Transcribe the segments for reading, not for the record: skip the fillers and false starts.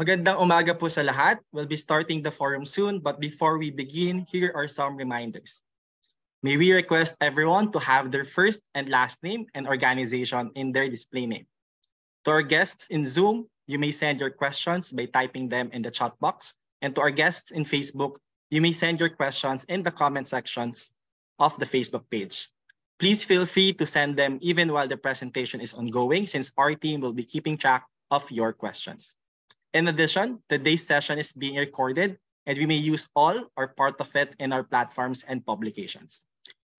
Magandang umaga po sa lahat. We'll be starting the forum soon, but before we begin, here are some reminders. May we request everyone to have their first and last name and organization in their display name. To our guests in Zoom, you may send your questions by typing them in the chat box. And to our guests in Facebook, you may send your questions in the comment sections of the Facebook page. Please feel free to send them even while the presentation is ongoing, since our team will be keeping track of your questions. In addition, today's session is being recorded and we may use all or part of it in our platforms and publications.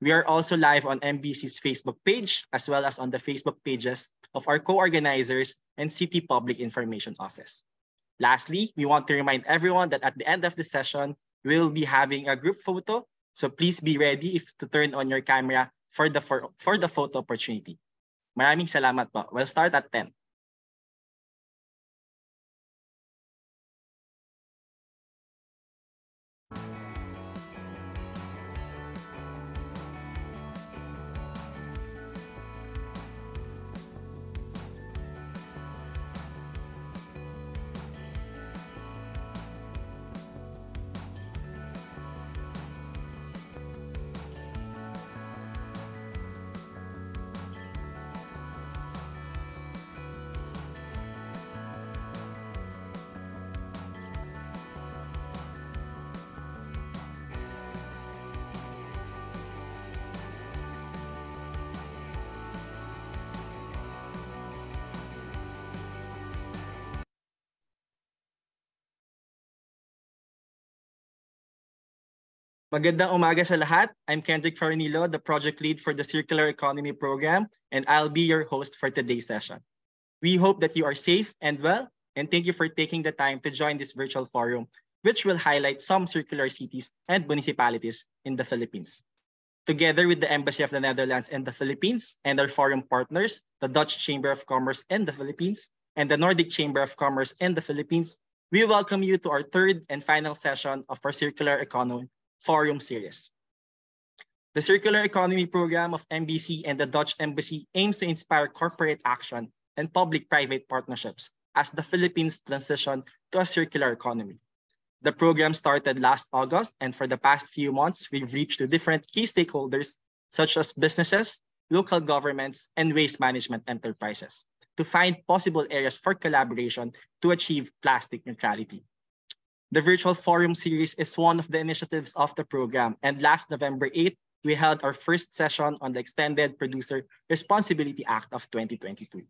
We are also live on MBC's Facebook page as well as on the Facebook pages of our co-organizers and City Public Information Office. Lastly, we want to remind everyone that at the end of the session, we'll be having a group photo. So please be ready to turn on your camera for the photo opportunity. Maraming salamat po. We'll start at 10. Magandang umaga sa lahat. I'm Kendrick Farinilo, the project lead for the Circular Economy Program, and I'll be your host for today's session. We hope that you are safe and well, and thank you for taking the time to join this virtual forum, which will highlight some circular cities and municipalities in the Philippines. Together with the Embassy of the Netherlands in the Philippines and our forum partners, the Dutch Chamber of Commerce in the Philippines and the Nordic Chamber of Commerce in the Philippines, we welcome you to our third and final session of our Circular Economy Forum series. The Circular Economy Program of MBC and the Dutch Embassy aims to inspire corporate action and public-private partnerships as the Philippines transition to a circular economy. The program started last August, and for the past few months, we've reached to different key stakeholders such as businesses, local governments, and waste management enterprises to find possible areas for collaboration to achieve plastic neutrality. The virtual forum series is one of the initiatives of the program, and last November 8th, we held our first session on the Extended Producer Responsibility Act of 2022.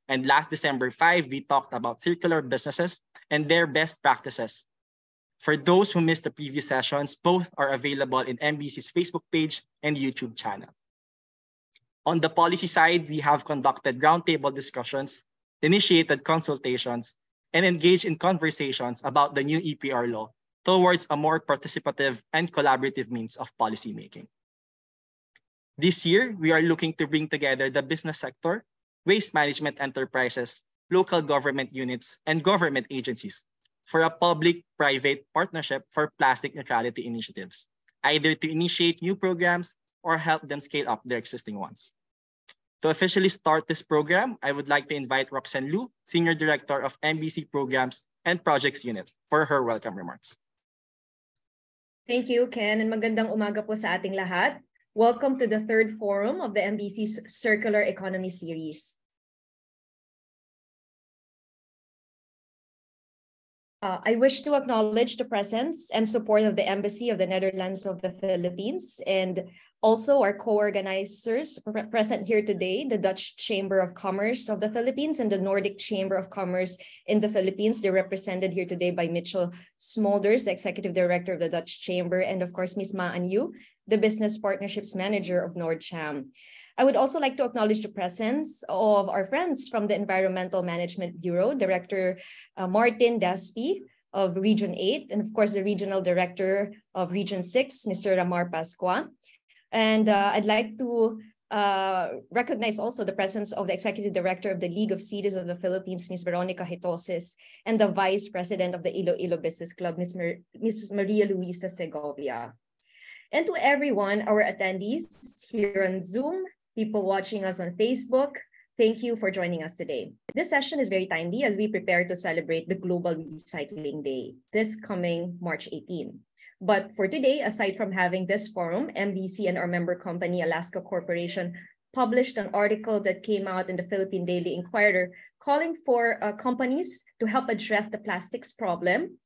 And last December 5, we talked about circular businesses and their best practices. For those who missed the previous sessions, both are available in MBC's Facebook page and YouTube channel. On the policy side, we have conducted roundtable discussions, initiated consultations, and engage in conversations about the new EPR law towards a more participative and collaborative means of policymaking. This year, we are looking to bring together the business sector, waste management enterprises, local government units, and government agencies for a public-private partnership for plastic neutrality initiatives, either to initiate new programs or help them scale up their existing ones. To officially start this program, I would like to invite Roxanne Lu, Senior Director of MBC Programs and Projects Unit, for her welcome remarks. Thank you, Ken, and magandang umaga po sa ating lahat. Welcome to the third forum of the MBC's Circular Economy Series. I wish to acknowledge the presence and support of the Embassy of the Netherlands of the Philippines and also our co-organizers present here today, the Dutch Chamber of Commerce of the Philippines and the Nordic Chamber of Commerce in the Philippines. They're represented here today by Mitchell Smolders, Executive Director of the Dutch Chamber, and of course, Ms. Maan Yu, the Business Partnerships Manager of NordCham. I would also like to acknowledge the presence of our friends from the Environmental Management Bureau, Director Martin Daspi of Region 8, and of course, the Regional Director of Region 6, Mr. Ramar Pascua. And I'd like to recognize also the presence of the Executive Director of the League of Cities of the Philippines, Ms. Veronica Hitosis, and the Vice President of the Iloilo Business Club, Ms. Maria Luisa Segovia. And to everyone, our attendees here on Zoom, people watching us on Facebook, Thank you for joining us today. This session is very timely as we prepare to celebrate the Global Recycling Day this coming March 18. But for today, aside from having this forum, MBC and our member company, Alaska Corporation, published an article that came out in the Philippine Daily Inquirer calling for companies to help address the plastics problem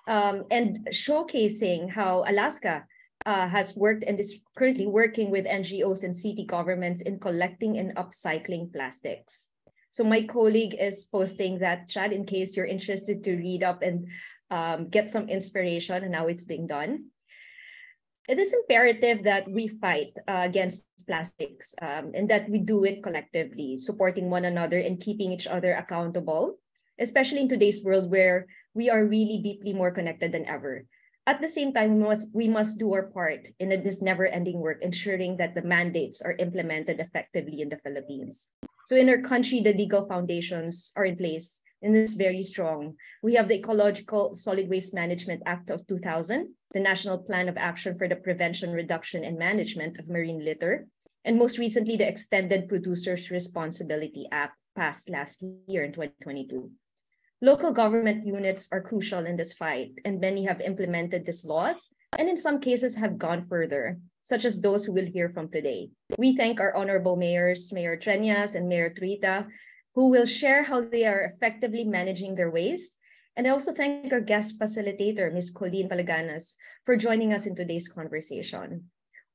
and showcasing how Alaska has worked and is currently working with NGOs and city governments in collecting and upcycling plastics. So my colleague is posting that chat in case you're interested to read up and get some inspiration on how it's being done. It is imperative that we fight against plastics and that we do it collectively, supporting one another and keeping each other accountable, especially in today's world where we are really deeply more connected than ever. At the same time, we must do our part in this never-ending work, ensuring that the mandates are implemented effectively in the Philippines. So in our country, the legal foundations are in place and it's very strong. We have the Ecological Solid Waste Management Act of 2000, the National Plan of Action for the Prevention, Reduction, and Management of Marine Litter, and most recently, the Extended Producers Responsibility Act passed last year in 2022. Local government units are crucial in this fight, and many have implemented these laws, and in some cases have gone further, such as those who will hear from today. We thank our honorable mayors, Mayor Treñas and Mayor Truita, who will share how they are effectively managing their waste. And I also thank our guest facilitator, Ms. Koleen Palaganas, for joining us in today's conversation.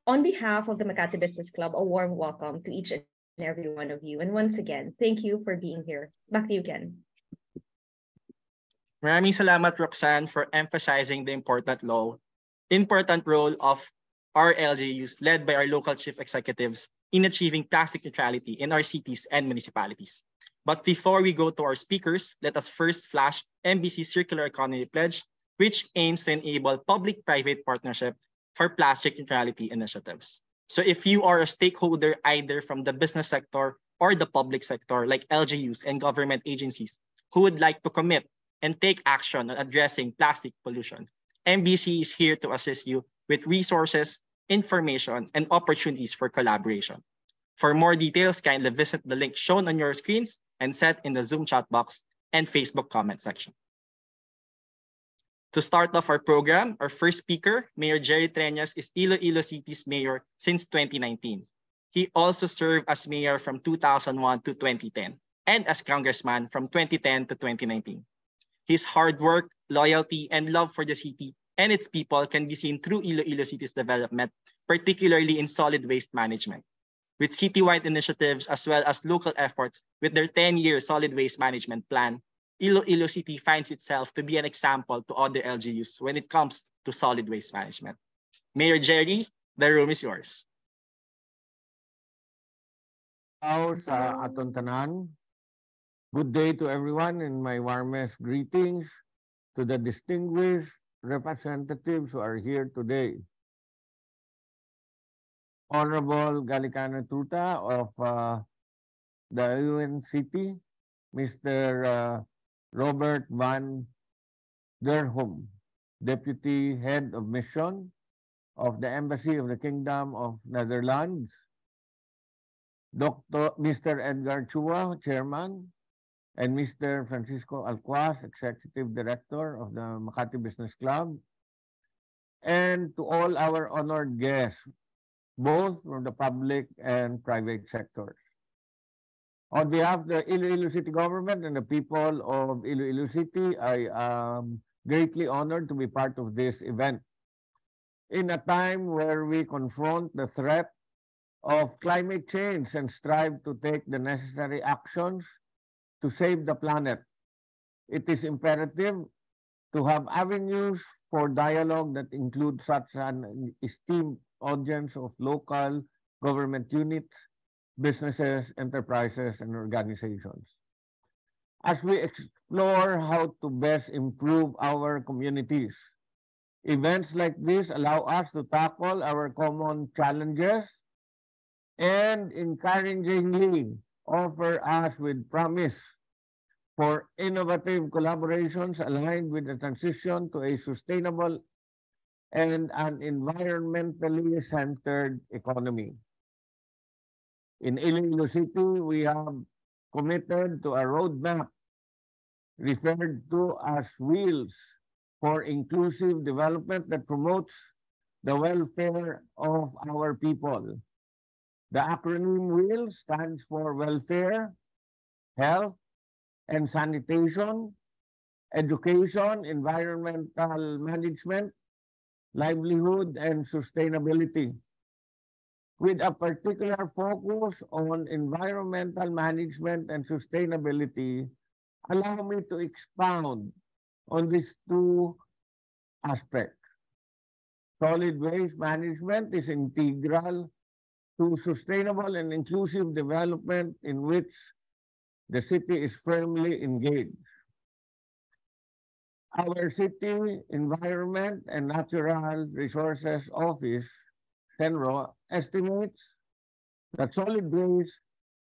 On behalf of the Makati Business Club, a warm welcome to each and every one of you. And once again, thank you for being here. Back to you, Ken. Maraming salamat, Roxanne, for emphasizing the important role of our LGUs led by our local chief executives in achieving plastic neutrality in our cities and municipalities. But before we go to our speakers, let us first flash MBC's Circular Economy Pledge, which aims to enable public-private partnership for plastic neutrality initiatives. So if you are a stakeholder either from the business sector or the public sector, like LGUs and government agencies, who would like to commit and take action on addressing plastic pollution, MBC is here to assist you with resources, information, and opportunities for collaboration. For more details, kindly visit the link shown on your screens and set in the Zoom chat box and Facebook comment section. To start off our program, our first speaker, Mayor Jerry Treñas, is Iloilo City's mayor since 2019. He also served as mayor from 2001 to 2010 and as congressman from 2010 to 2019. His hard work, loyalty, and love for the city and its people can be seen through Iloilo City's development, particularly in solid waste management. With citywide initiatives as well as local efforts with their 10-year solid waste management plan, Iloilo City finds itself to be an example to other LGUs when it comes to solid waste management. Mayor Jerry, the room is yours. Sa aton tanan. Good day to everyone and my warmest greetings to the distinguished representatives who are here today. Honorable Galicano Truita of the UN City, Mr. Robert Van Derhom, Deputy Head of Mission of the Embassy of the Kingdom of Netherlands, Mr. Edgar Chua, Chairman, and Mr. Francisco Alcuaz, Executive Director of the Makati Business Club, and to all our honored guests, both from the public and private sectors. On behalf of the Iloilo City government and the people of Iloilo City, I am greatly honored to be part of this event. In a time where we confront the threat of climate change and strive to take the necessary actions to save the planet, it is imperative to have avenues for dialogue that include such an esteemed audience of local government units, businesses, enterprises, and organizations. As we explore how to best improve our communities, events like this allow us to tackle our common challenges and encouragingly offer us with promise for innovative collaborations aligned with the transition to a sustainable and an environmentally centered economy. In Iloilo City, we have committed to a roadmap referred to as Wheels for Inclusive Development that promotes the welfare of our people. The acronym WHEEL stands for Welfare, Health and Sanitation, Education, Environmental Management, Livelihood, and Sustainability, with a particular focus on environmental management and sustainability. Allow me to expound on these two aspects. Solid waste management is integral to sustainable and inclusive development in which the city is firmly engaged. Our City Environment and Natural Resources Office, CENRO, estimates that solid waste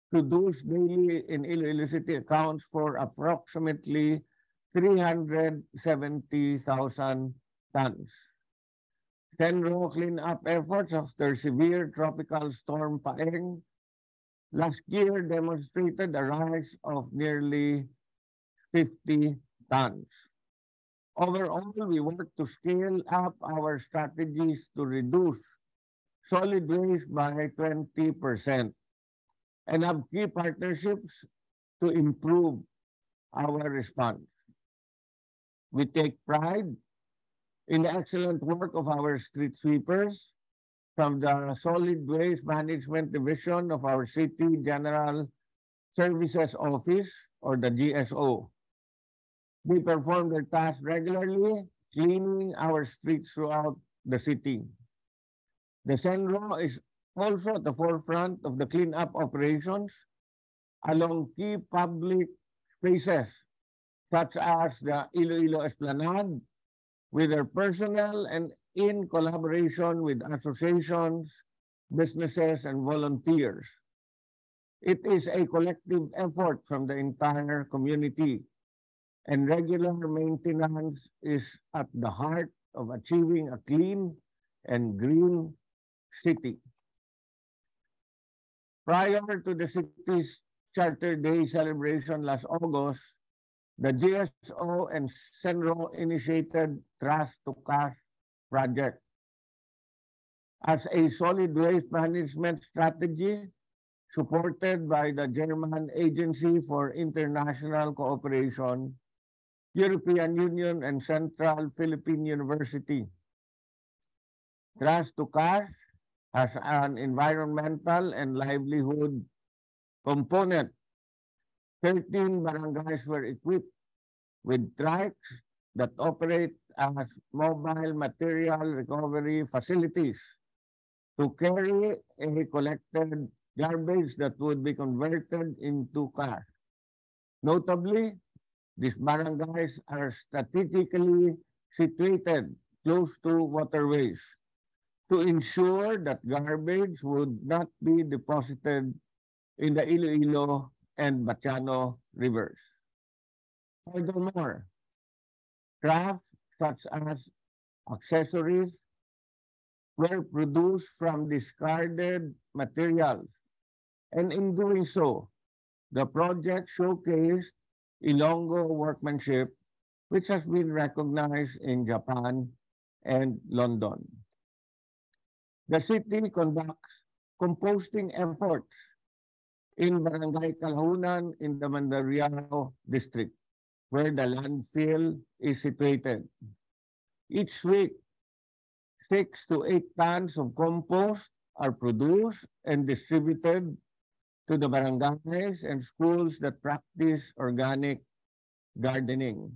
produced daily in Iloilo City accounts for approximately 370,000 tons. CENRO cleanup efforts after severe tropical storm Paeng last year demonstrated a rise of nearly 50 tons. Overall, we work to scale up our strategies to reduce solid waste by 20% and have key partnerships to improve our response. We take pride in the excellent work of our street sweepers from the Solid Waste Management Division of our City General Services Office, or the GSO. They perform their tasks regularly, cleaning our streets throughout the city. The CENRO is also at the forefront of the cleanup operations along key public spaces, such as the Iloilo Esplanade, with their personnel and in collaboration with associations, businesses, and volunteers. It is a collective effort from the entire community, and regular maintenance is at the heart of achieving a clean and green city. Prior to the city's Charter Day celebration last August, the GSO and CENRO initiated Trust to Cash project as a solid waste management strategy supported by the German Agency for International Cooperation, European Union, and Central Philippine University. Trust to Cash has an environmental and livelihood component. 13 barangays were equipped with trikes that operate as mobile material recovery facilities to carry a collected garbage that would be converted into cash. Notably, these barangays are strategically situated close to waterways to ensure that garbage would not be deposited in the Iloilo and Bachano rivers. Furthermore, crafts such as accessories were produced from discarded materials, and in doing so, the project showcased Ilonggo workmanship, which has been recognized in Japan and London. The city conducts composting efforts in Barangay Calaunan in the Mandaluyong district, where the landfill is situated. Each week, 6 to 8 tons of compost are produced and distributed to the barangays and schools that practice organic gardening.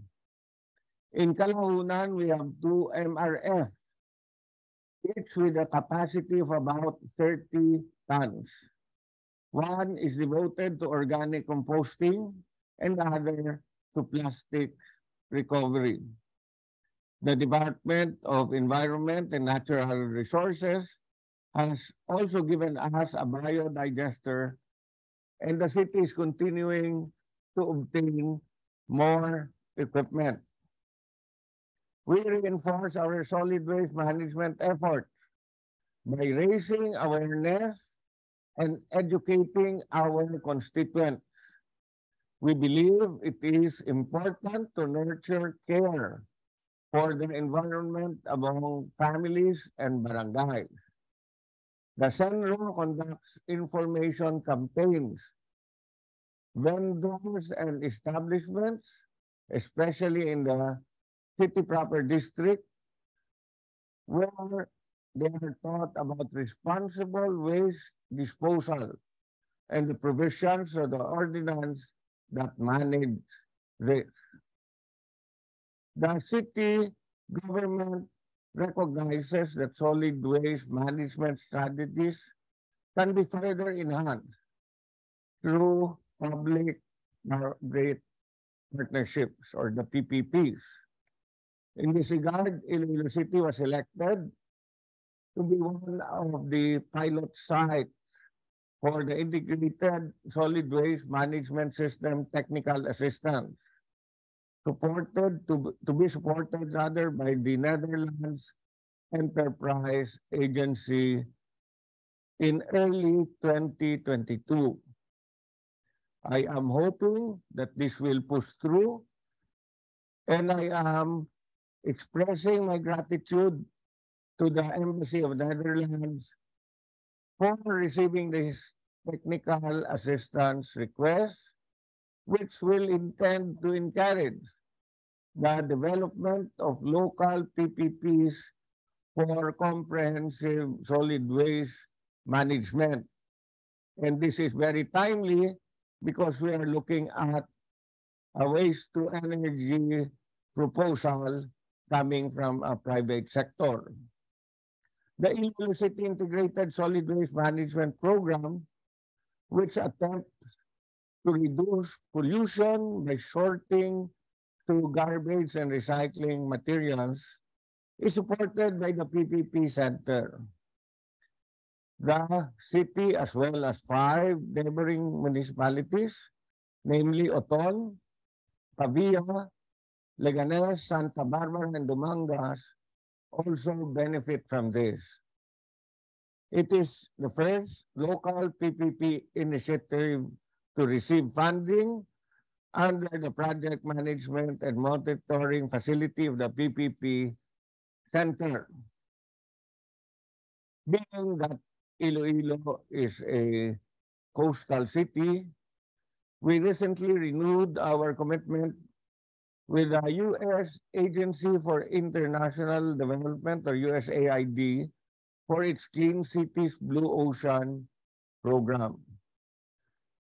In Calaunan, we have 2 MRF, each with a capacity of about 30 tons. One is devoted to organic composting and the other to plastic recovery. The Department of Environment and Natural Resources has also given us a biodigester, and the city is continuing to obtain more equipment. We reinforce our solid waste management efforts by raising awareness and educating our constituents We believe it is important to nurture care for the environment among families and barangays. The Senro conducts information campaigns. Vendors and establishments, especially in the city proper district, where they are taught about responsible waste disposal and the provisions of the ordinance that manage this. The city government recognizes that solid waste management strategies can be further enhanced through public-private partnerships or the PPPs. In this regard, Iloilo City was selected to be one of the pilot sites for the integrated solid waste management system technical assistance, to be supported rather by the Netherlands Enterprise Agency in early 2022. I am hoping that this will push through, and I am expressing my gratitude to the Embassy of the Netherlands for receiving this technical assistance request, which will intend to encourage the development of local PPPs for comprehensive solid waste management. And this is very timely because we are looking at a waste-to-energy proposal coming from a private sector. The Iloilo City Integrated Solid Waste Management Program, which attempts to reduce pollution by sorting through garbage and recycling materials, is supported by the PPP Center. The city, as well as 5 neighboring municipalities, namely Oton, Pavia, Leganes, Santa Barbara, and Dumangas, also benefit from this. It is the first local PPP initiative to receive funding under the project management and monitoring facility of the PPP Center. Being that Iloilo is a coastal city, we recently renewed our commitment with the U.S. Agency for International Development, or USAID, for its Clean Cities Blue Ocean program.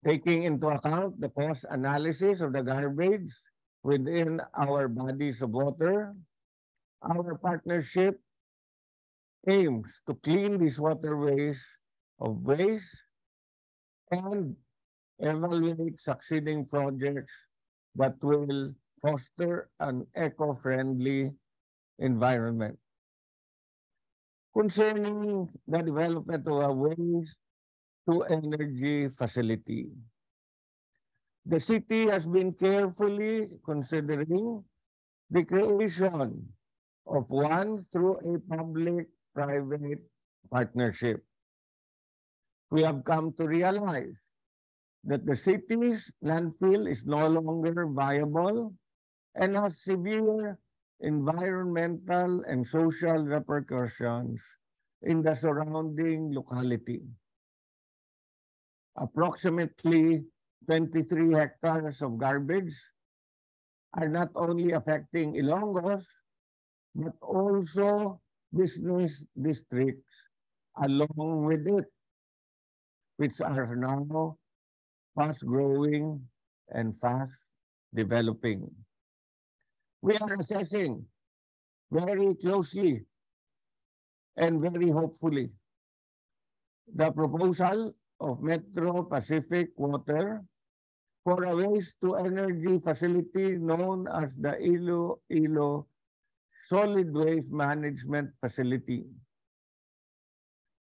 Taking into account the cost analysis of the garbage within our bodies of water, our partnership aims to clean these waterways of waste and evaluate succeeding projects that will foster an eco-friendly environment. Concerning the development of a waste-to-energy facility, the city has been carefully considering the creation of one through a public-private partnership. We have come to realize that the city's landfill is no longer viable and has severe environmental and social repercussions in the surrounding locality. Approximately 23 hectares of garbage are not only affecting Ilonggos, but also business districts along with it, which are now fast-growing and fast-developing. We are assessing very closely and very hopefully the proposal of Metro Pacific Water for a waste-to-energy facility known as the Iloilo Solid Waste Management Facility.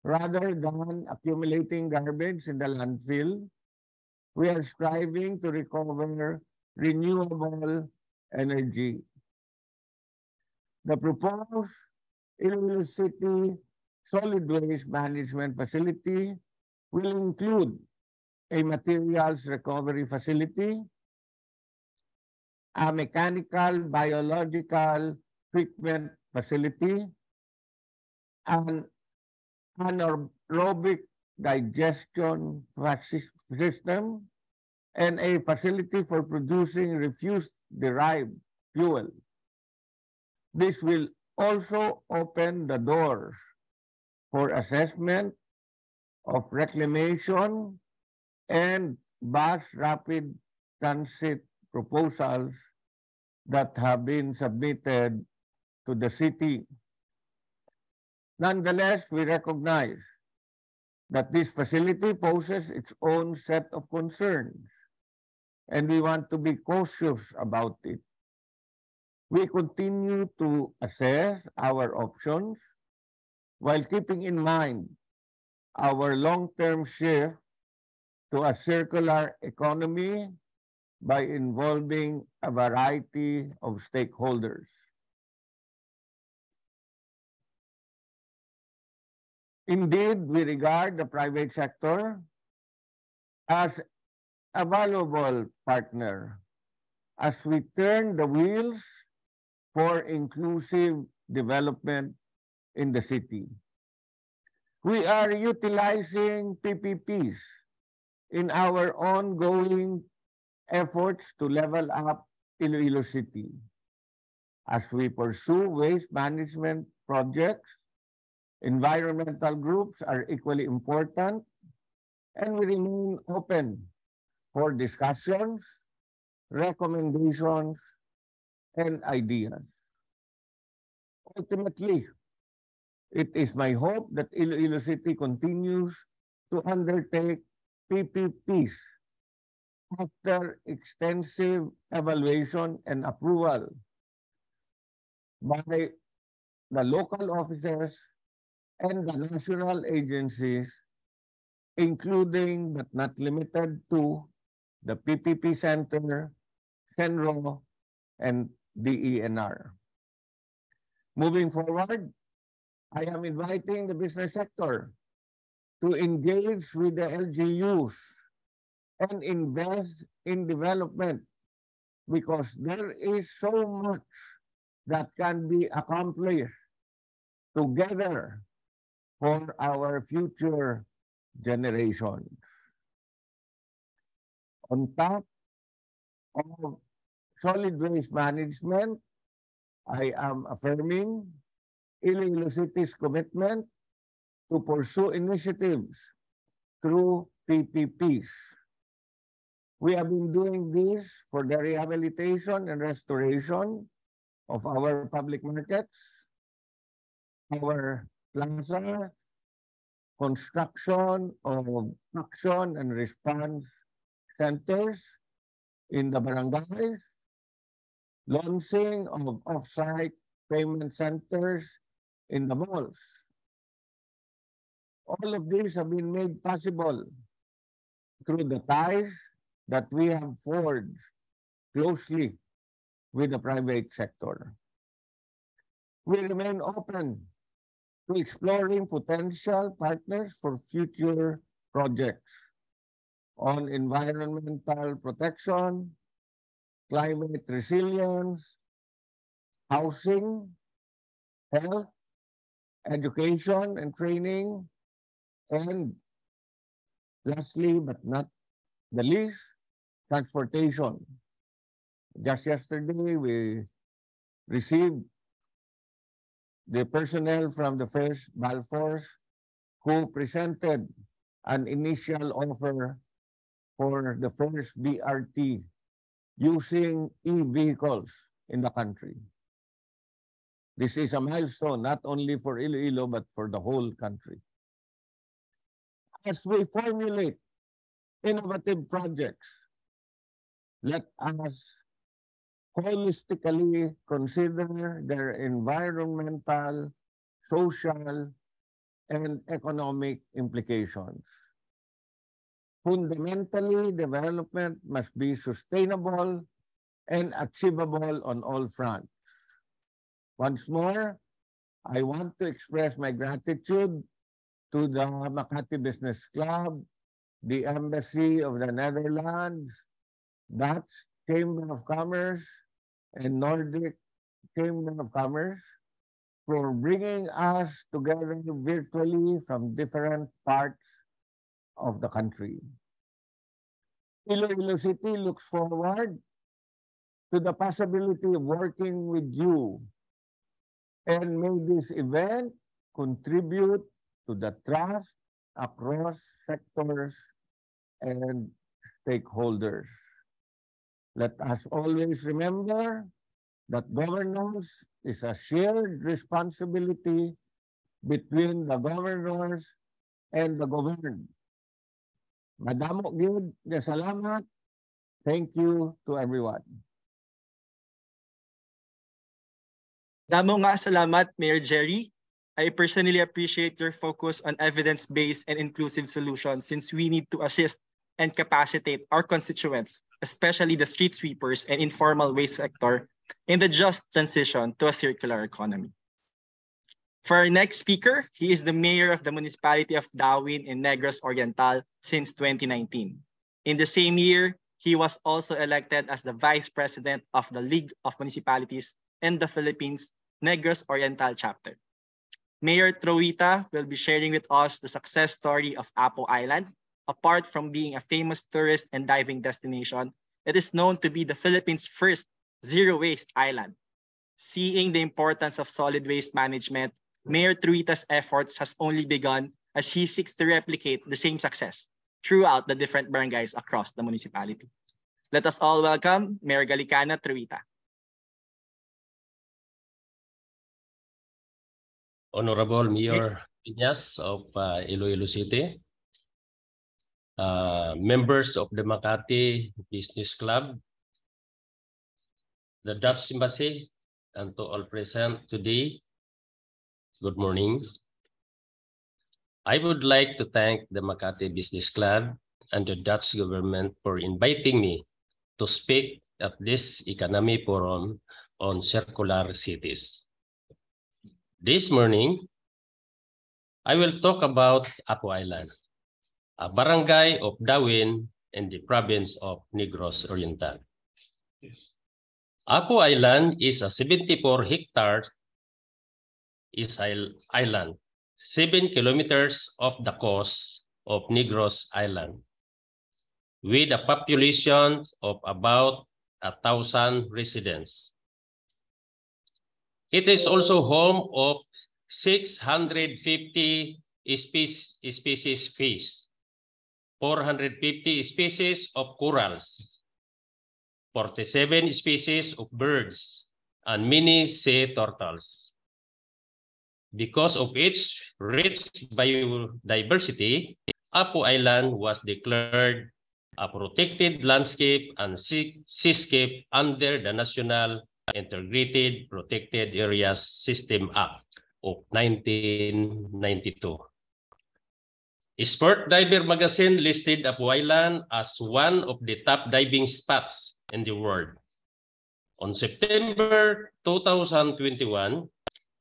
Rather than accumulating garbage in the landfill, we are striving to recover renewable energy. The proposed Iloilo City Solid Waste Management Facility will include a materials recovery facility a mechanical biological treatment facility, an anaerobic digestion system, and a facility for producing refuse-derived fuel. This will also open the doors for assessment of reclamation and bus rapid transit proposals that have been submitted to the city. Nonetheless, we recognize that this facility poses its own set of concerns, and we want to be cautious about it. We continue to assess our options while keeping in mind our long-term shift to a circular economy by involving a variety of stakeholders. Indeed, we regard the private sector as a valuable partner as we turn the wheels for inclusive development in the city. We are utilizing PPPs in our ongoing efforts to level up Iloilo City. As we pursue waste management projects, environmental groups are equally important, and we remain open for discussions, recommendations, and ideas. Ultimately, it is my hope that Iloilo City continues to undertake PPPs after extensive evaluation and approval by the local officers and the national agencies, including but not limited to the PPP Center, CENRO, and DENR. Moving forward, I am inviting the business sector to engage with the LGUs and invest in development because there is so much that can be accomplished together for our future generations. On top of solid waste management, I am affirming Iloilo City's commitment to pursue initiatives through PPPs. We have been doing this for the rehabilitation and restoration of our public markets, our plaza, construction of action and response centers in the barangays, launching of off-site payment centers in the malls. All of these have been made possible through the ties that we have forged closely with the private sector. We remain open to exploring potential partners for future projects on environmental protection, climate resilience, housing, health, education and training, and lastly but not the least, transportation. Just yesterday, we received the personnel from the first Balfours who presented an initial offer for the first BRT using e-vehicles in the country. This is a milestone not only for Iloilo but for the whole country. As we formulate innovative projects, let us holistically consider their environmental, social, and economic implications. Fundamentally, development must be sustainable and achievable on all fronts. Once more, I want to express my gratitude to the Makati Business Club, the Embassy of the Netherlands, Dutch Chamber of Commerce, and Nordic Chamber of Commerce for bringing us together virtually from different parts of the country. Iloilo City looks forward to the possibility of working with you, and may this event contribute to the trust across sectors and stakeholders. Let us always remember that governance is a shared responsibility between the governors and the governed. Madamo gid nga salamat. Thank you to everyone. Damo nga salamat, Mayor Jerry. I personally appreciate your focus on evidence-based and inclusive solutions since we need to assist and capacitate our constituents, especially the street sweepers and informal waste sector, in the just transition to a circular economy. For our next speaker, he is the mayor of the municipality of Dawin in Negros Oriental since 2019. In the same year, he was also elected as the vice president of the League of Municipalities in the Philippines Negros Oriental chapter. Mayor Truita will be sharing with us the success story of Apo Island. Apart from being a famous tourist and diving destination, it is known to be the Philippines' first zero-waste island. Seeing the importance of solid waste management, Mayor Truita's efforts has only begun as he seeks to replicate the same success throughout the different barangays across the municipality. Let us all welcome Mayor Galicano Truita. Honorable Mayor Treñas of Iloilo City, members of the Makati Business Club, the Dutch Embassy, and to all present today, good morning. I would like to thank the Makati Business Club and the Dutch government for inviting me to speak at this economy forum on circular cities. This morning, I will talk about Apo Island, a barangay of Dawin in the province of Negros Oriental. Apo Island is a 74-hectare island, 7 kilometers off the coast of Negros Island, with a population of about 1,000 residents. It is also home of 650 species fish, 450 species of corals, 47 species of birds, and many sea turtles. Because of its rich biodiversity, Apo Island was declared a protected landscape and seascape under the National Integrated Protected Areas System Act of 1992. Sport Diver magazine listed Apo Island as one of the top diving spots in the world. On September 2021,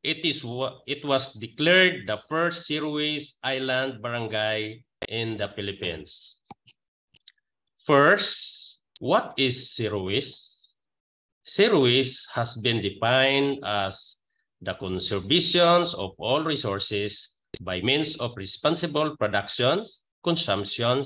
it was declared the first zero-waste island barangay in the Philippines. First, what is zero waste? Zero waste has been defined as the conservation of all resources by means of responsible production, consumption,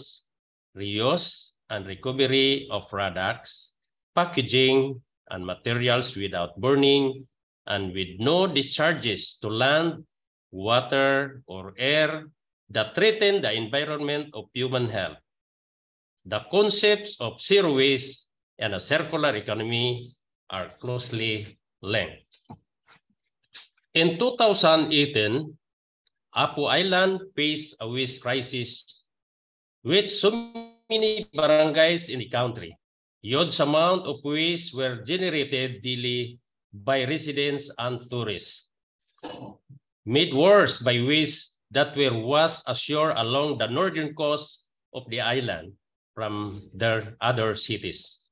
reuse, and recovery of products, packaging, and materials without burning, and with no discharges to land, water, or air that threaten the environment of human health. The concepts of zero waste and a circular economy are closely linked. In 2018, Apo Island faced a waste crisis with so many barangays in the country. Huge amount of waste were generated daily by residents and tourists, made worse by waste that were washed ashore along the northern coast of the island from their other cities.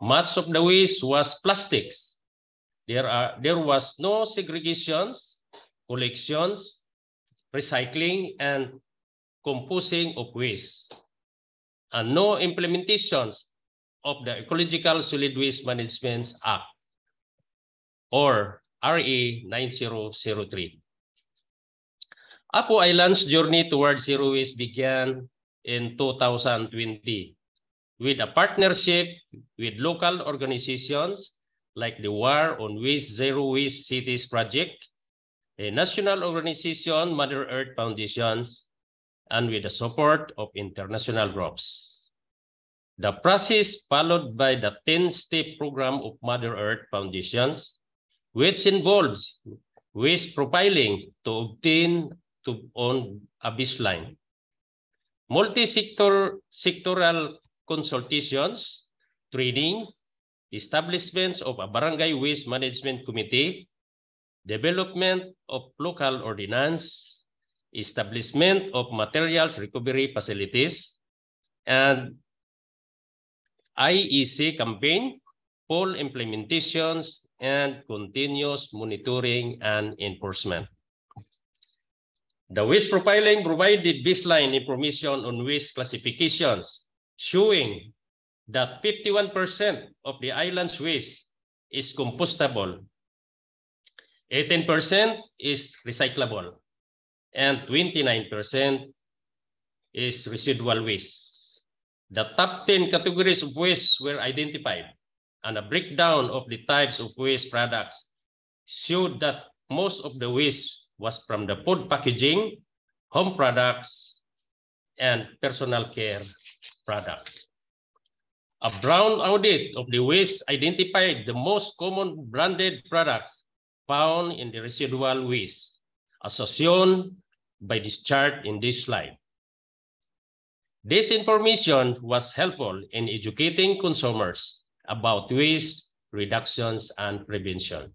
Much of the waste was plastics. There was no segregations, collections, recycling, and composting of waste, and no implementations of the Ecological Solid Waste Management Act or RE 9003. Apo Island's journey towards zero waste began in 2020 with a partnership with local organizations like the War on Waste Zero Waste Cities Project, a national organization, Mother Earth Foundations, and with the support of international groups. The process followed by the 10-step program of Mother Earth Foundations, which involves waste profiling to obtain on a baseline, sectoral consultations, training, establishments of a barangay waste management committee, development of local ordinance, establishment of materials recovery facilities, and IEC campaign, full implementations, and continuous monitoring and enforcement. The waste profiling provided baseline information on waste classifications, showing that 51% of the island's waste is compostable, 18% is recyclable, and 29% is residual waste. The top 10 categories of waste were identified, and a breakdown of the types of waste products showed that most of the waste was from the food packaging, home products, and personal care products. A brown audit of the waste identified the most common branded products found in the residual waste, as shown by this chart in this slide. This information was helpful in educating consumers about waste reductions and prevention.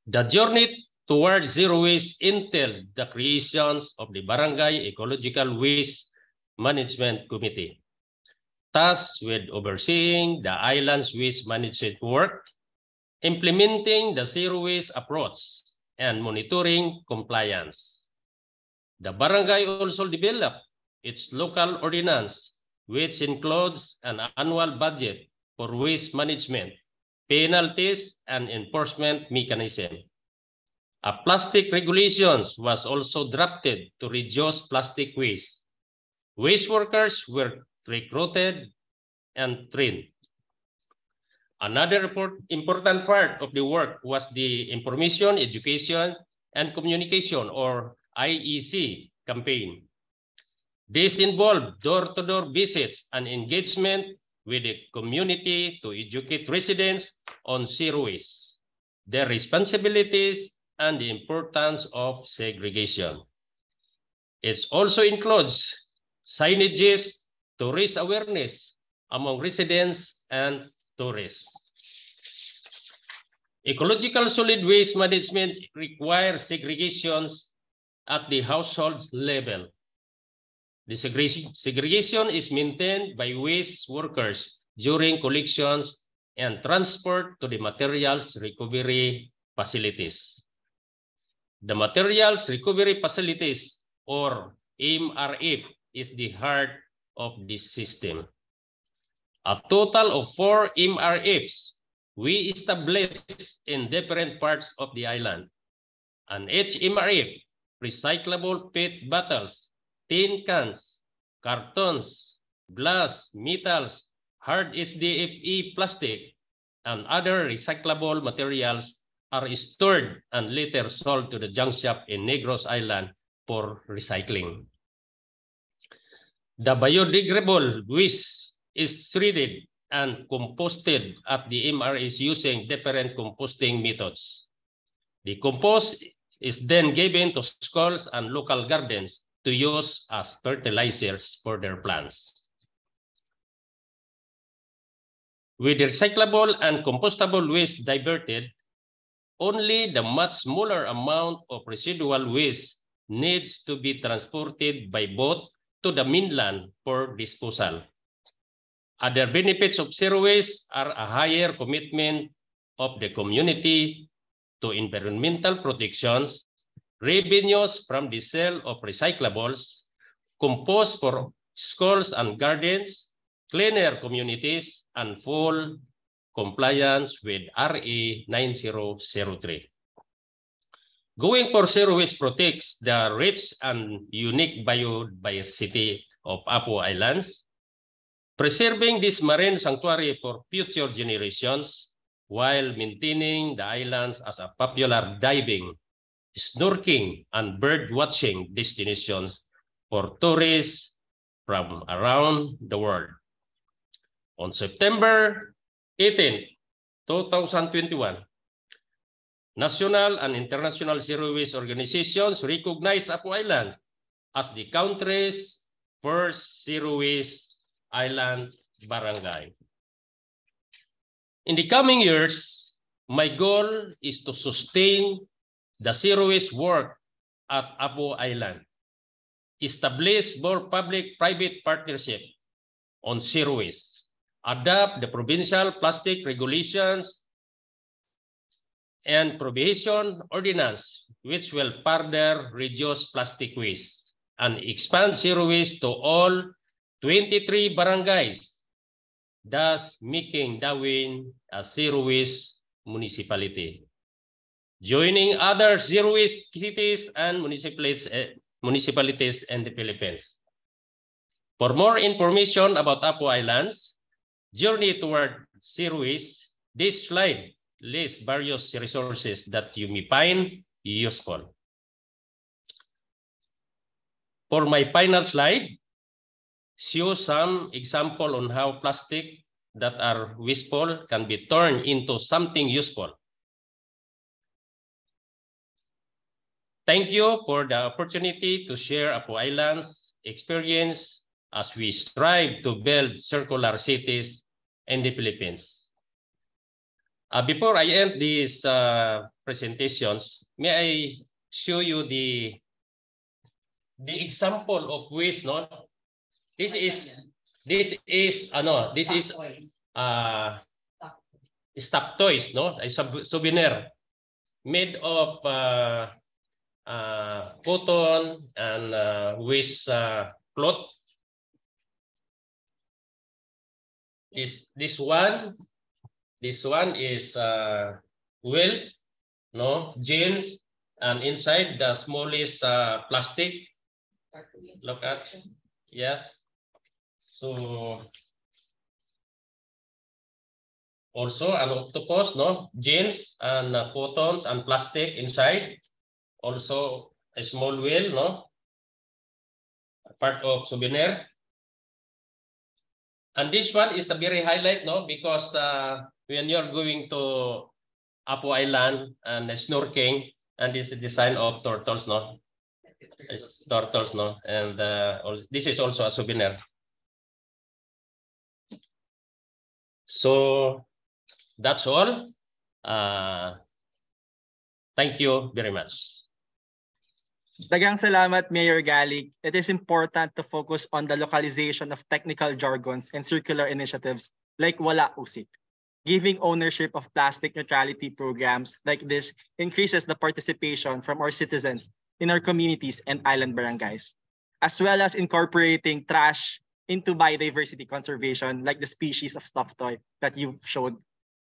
The journey towards zero waste entailed the creations of the Barangay Ecological Waste Management Committee, tasked with overseeing the island's waste management work, implementing the zero waste approach, and monitoring compliance. The barangay also developed its local ordinance, which includes an annual budget for waste management, penalties, and enforcement mechanism. A plastic regulations was also drafted to reduce plastic waste. Waste workers were recruited and trained. Another important part of the work was the Information, Education, and Communication, or IEC campaign. This involved door-to-door visits and engagement with the community to educate residents on zero waste, their responsibilities, and the importance of segregation. It also includes signages to raise awareness among residents and tourists. Ecological solid waste management requires segregations at the household level. The segregation is maintained by waste workers during collections and transport to the materials recovery facilities. The materials recovery facilities, or MRF, is the heart of this system. A total of 4 MRFs we established in different parts of the island. And each MRF, recyclable PET bottles, tin cans, cartons, glass, metals, hard SDFE plastic, and other recyclable materials are stored and later sold to the junk shop in Negros Island for recycling. The biodegradable waste is shredded and composted at the MRS using different composting methods. The compost is then given to schools and local gardens to use as fertilizers for their plants. With recyclable and compostable waste diverted, only the much smaller amount of residual waste needs to be transported by boat to the mainland for disposal. Other benefits of zero waste are a higher commitment of the community to environmental protections, revenues from the sale of recyclables, compost for schools and gardens, cleaner communities, and full compliance with RA 9003. Going for zero waste protects the rich and unique biodiversity of Apo Islands, preserving this marine sanctuary for future generations while maintaining the islands as a popular diving, snorkeling, and bird watching destinations for tourists from around the world. On September 18, 2021, national and international zero waste organizations recognized Apo Island as the country's first zero waste island barangay. In the coming years, my goal is to sustain the zero waste work at Apo Island, establish more public-private partnership on zero waste, adopt the provincial plastic regulations and prohibition ordinance, which will further reduce plastic waste, and expand zero waste to all 23 barangays, thus making Dawin a zero waste municipality, joining other zero waste cities and municipalities in the Philippines. For more information about Apo Islands' journey toward zero waste, this slide lists various resources that you may find useful. For my final slide, show some example on how plastic that are wasteful can be turned into something useful. Thank you for the opportunity to share Apo Island's experience as we strive to build circular cities in the Philippines. Before I end these presentations, may I show you the example of waste, no? This is stuffed toys, no? A souvenir made of cotton and waste cloth. This one is wool, no, jeans, and inside the smallest plastic. Look at, yes. So also an octopus, no, jeans and cottons and plastic inside. Also a small whale, no, part of souvenir. And this one is a very highlight, no, because when you're going to Apo Island and snorkeling, and this is the design of turtles, no, it's turtles, no, and this is also a souvenir. So that's all. Thank you very much. Daghang salamat, Mayor Galik. It is important to focus on the localization of technical jargons and circular initiatives like Wala Usik. Giving ownership of plastic neutrality programs like this increases the participation from our citizens in our communities and island barangays, as well as incorporating trash into biodiversity conservation like the species of stuffed toy that you showed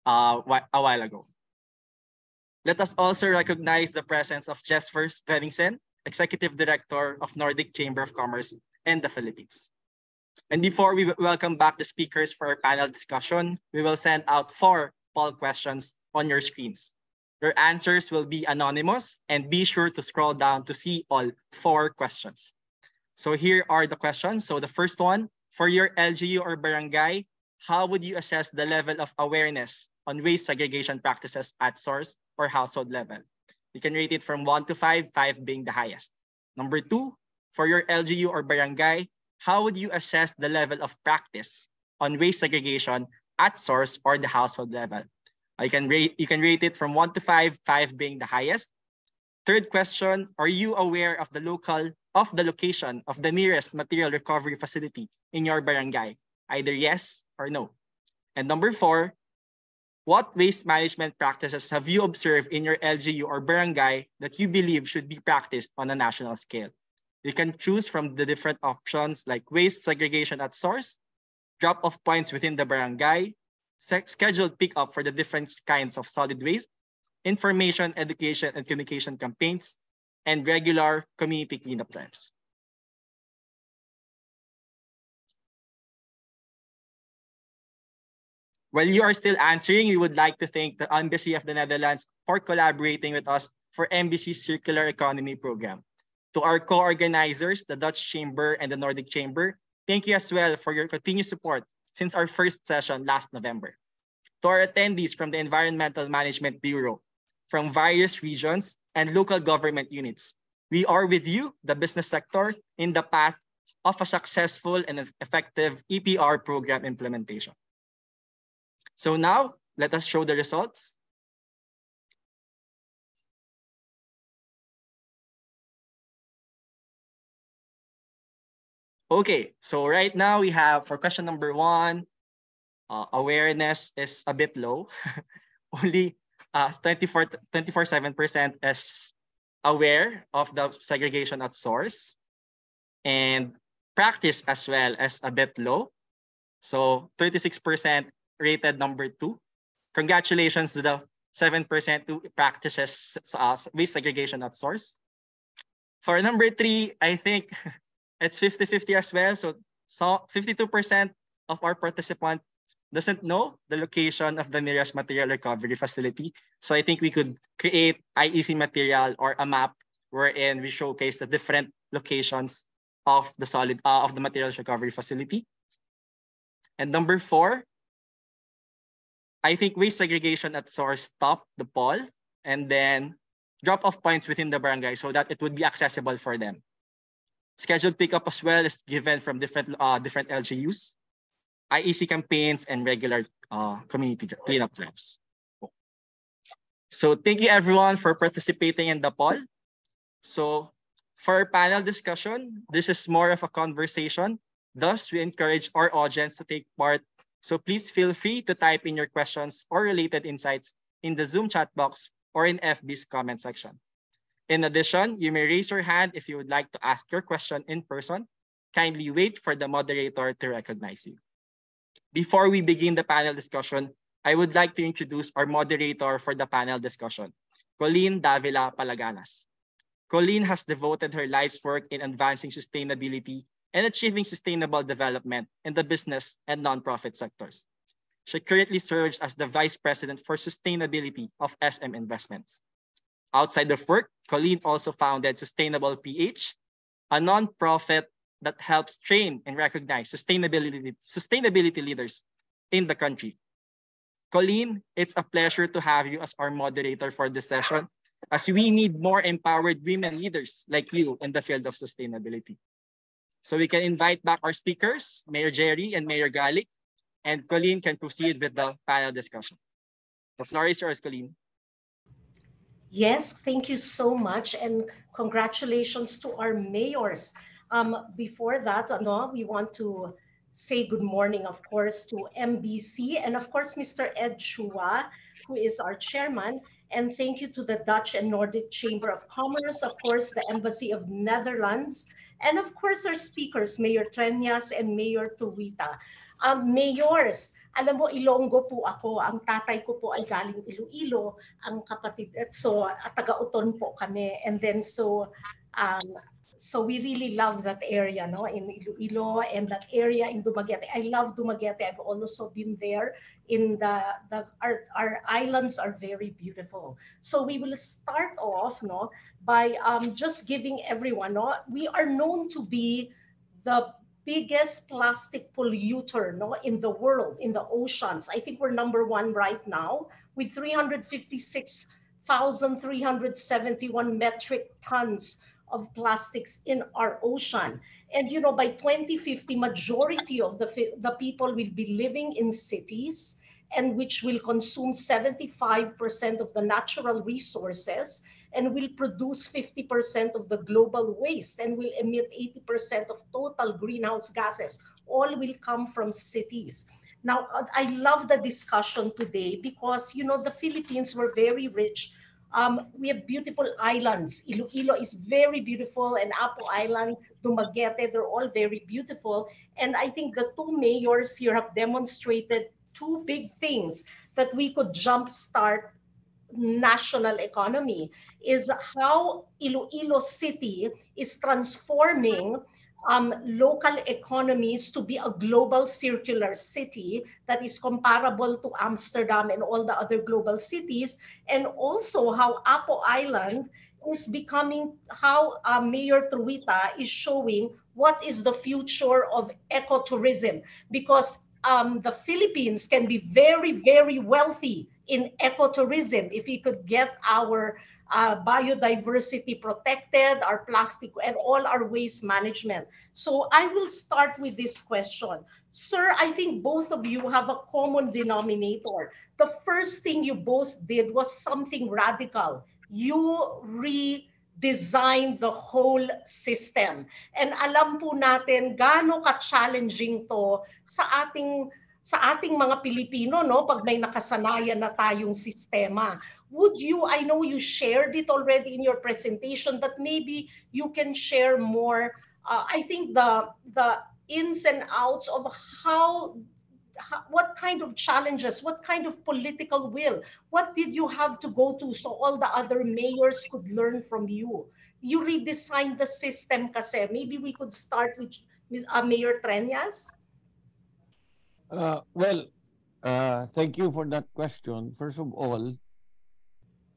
a while ago. Let us also recognize the presence of Jesper Svenningsen, Executive Director of Nordic Chamber of Commerce in the Philippines. And before we welcome back the speakers for our panel discussion, we will send out 4 poll questions on your screens. Your answers will be anonymous, and be sure to scroll down to see all 4 questions. So here are the questions. So the first one, for your LGU or barangay, how would you assess the level of awareness on waste segregation practices at source or household level? You can rate it from 1 to 5, 5 being the highest. Number 2, for your LGU or barangay, how would you assess the level of practice on waste segregation at source or the household level? You can rate it from 1 to 5, 5 being the highest. Third question, are you aware of the location of the nearest material recovery facility in your barangay? Either yes or no. And number 4, what waste management practices have you observed in your LGU or barangay that you believe should be practiced on a national scale? You can choose from the different options like waste segregation at source, drop-off points within the barangay, scheduled pickup for the different kinds of solid waste, information, education, and communication campaigns, and regular community cleanup drives. While you are still answering, we would like to thank the Embassy of the Netherlands for collaborating with us for MBC's Circular Economy Program. To our co-organizers, the Dutch Chamber and the Nordic Chamber, thank you as well for your continued support since our first session last November. To our attendees from the Environmental Management Bureau, from various regions and local government units, we are with you, the business sector, in the path of a successful and effective EPR program implementation. So now, let us show the results. Okay, so right now we have, for question number 1, awareness is a bit low. Only 24.7% is aware of the segregation at source, and practice as well as a bit low. So 36% rated number 2. Congratulations to the 7% who practices waste segregation at source. For number 3, I think it's 50-50 as well. So 52% of our participants doesn't know the location of the nearest material recovery facility. So I think we could create IEC material or a map wherein we showcase the different locations of the materials recovery facility. And number 4, I think waste segregation at source topped the poll, and then drop-off points within the barangay so that it would be accessible for them. Scheduled pickup as well is given from different LGUs, IEC campaigns, and regular community cleanup drives. So thank you everyone for participating in the poll. So for our panel discussion, this is more of a conversation. Thus, we encourage our audience to take part. So please feel free to type in your questions or related insights in the Zoom chat box or in FB's comment section. In addition, you may raise your hand if you would like to ask your question in person. Kindly wait for the moderator to recognize you. Before we begin the panel discussion, I would like to introduce our moderator for the panel discussion, Koleen Davila-Palaganas. Koleen has devoted her life's work in advancing sustainability and achieving sustainable development in the business and nonprofit sectors. She currently serves as the Vice President for Sustainability of SM Investments. Outside of work, Koleen also founded Sustainable PH, a nonprofit that helps train and recognize sustainability leaders in the country. Koleen, it's a pleasure to have you as our moderator for this session, as we need more empowered women leaders like you in the field of sustainability. So we can invite back our speakers, Mayor Jerry and Mayor Galic, and Koleen can proceed with the panel discussion. The floor is yours, Koleen. Yes, thank you so much, and congratulations to our mayors. Before that, we want to say good morning, of course, to MBC and of course, Mr. Ed Chua, who is our chairman. And thank you to the Dutch and Nordic Chamber of Commerce, of course, the Embassy of Netherlands, and of course, our speakers, Mayor Treñas and Mayor Truita. Mayors, alam mo, Ilonggo po ako. Ang tatay ko po ay galing Iloilo, ang kapatid, so taga-Uton po kami. And then so we really love that area, no, in Iloilo and that area in Dumaguete. I love Dumaguete. I've also been there. In our islands are very beautiful. So we will start off, no, by just giving everyone, no, we are known to be the biggest plastic polluter, no, in the world, in the oceans. I think we're number 1 right now with 356,371 metric tons of plastics in our ocean. And you know, by 2050, majority of the people will be living in cities, and which will consume 75% of the natural resources and will produce 50% of the global waste and will emit 80% of total greenhouse gases. All will come from cities. Now, I love the discussion today because, you know, the Philippines were very rich. We have beautiful islands. Iloilo is very beautiful, and Apo Island, Dumaguete, they're all very beautiful. And I think the 2 mayors here have demonstrated two big things that we could jumpstart national economy is how Iloilo City is transforming local economies to be a global circular city that is comparable to Amsterdam and all the other global cities, and also how Apo Island is becoming, how Mayor Truita is showing what is the future of ecotourism, because the Philippines can be very, very wealthy in ecotourism if we could get our biodiversity protected, our plastic, and all our waste management. So I will start with this question. Sir, I think both of you have a common denominator. The first thing you both did was something radical. You redesigned the whole system. And alam po natin gaano ka-challenging to sa ating mga Pilipino, no, pag may nakasanayan na tayong sistema. Would you, I know you shared it already in your presentation, but maybe you can share more. I think the ins and outs of what kind of challenges, what kind of political will, what did you have to go to so all the other mayors could learn from you? You redesigned the system kasi. Maybe we could start with Mayor Treñas. Well, thank you for that question. First of all,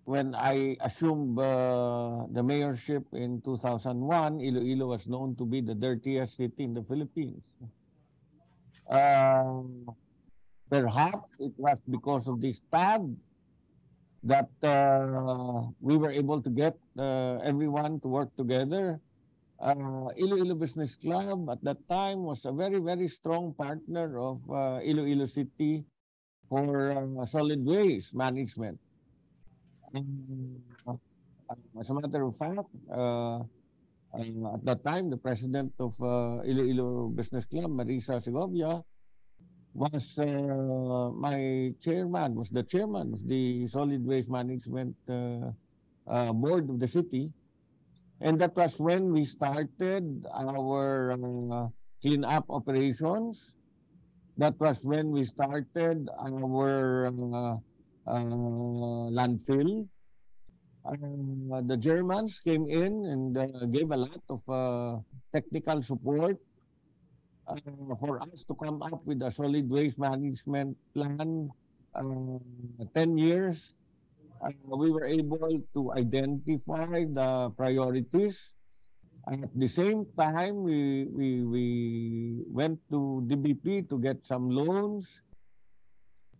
when I assumed the mayorship in 2001, Iloilo was known to be the dirtiest city in the Philippines. Perhaps it was because of this tag that we were able to get everyone to work together. Iloilo Business Club at that time was a very, very strong partner of Iloilo City for solid waste management. And, as a matter of fact, at that time, the president of Iloilo Business Club, Marisa Segovia, was my chairman, was the chairman of the solid waste management board of the city. And that was when we started our clean-up operations. That was when we started our landfill. The Germans came in and gave a lot of technical support for us to come up with a solid waste management plan. 10 years. We were able to identify the priorities. At the same time, we went to DBP to get some loans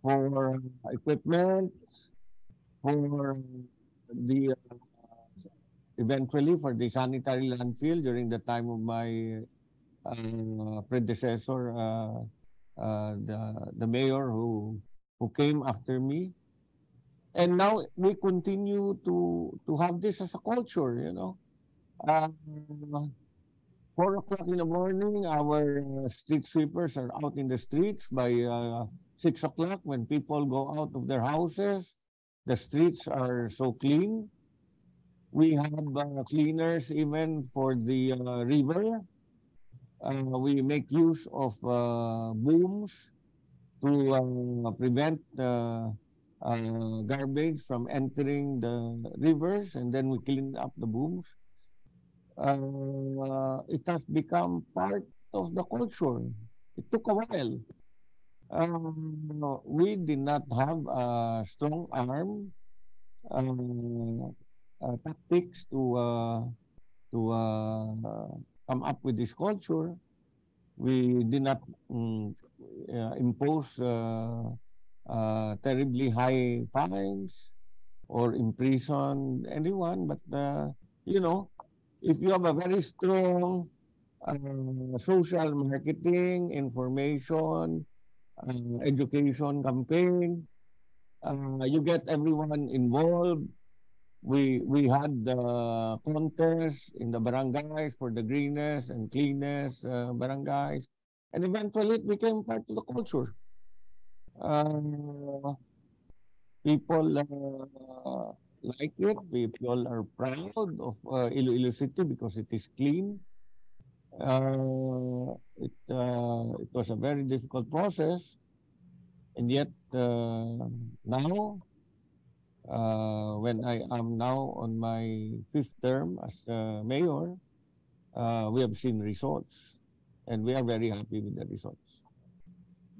for equipment, for the eventually for the sanitary landfill during the time of my predecessor, the mayor who came after me. And now we continue to have this as a culture, you know. 4 o'clock in the morning, our street sweepers are out in the streets. By 6 o'clock, when people go out of their houses, the streets are so clean. We have cleaners even for the river. We make use of booms to prevent garbage from entering the rivers, and then we clean up the booms. It has become part of the culture. It took a while. We did not have a strong arm tactics to come up with this culture. We did not impose terribly high fines or imprison anyone, but you know, if you have a very strong social marketing, information, education campaign, you get everyone involved. We had the contest in the barangays for the greenest and cleanest barangays, and eventually it became part of the culture. People like it. People are proud of Iloilo City because it is clean. It was a very difficult process, And yet, now, when I am now on my 5th term as mayor, we have seen results, and we are very happy with the results.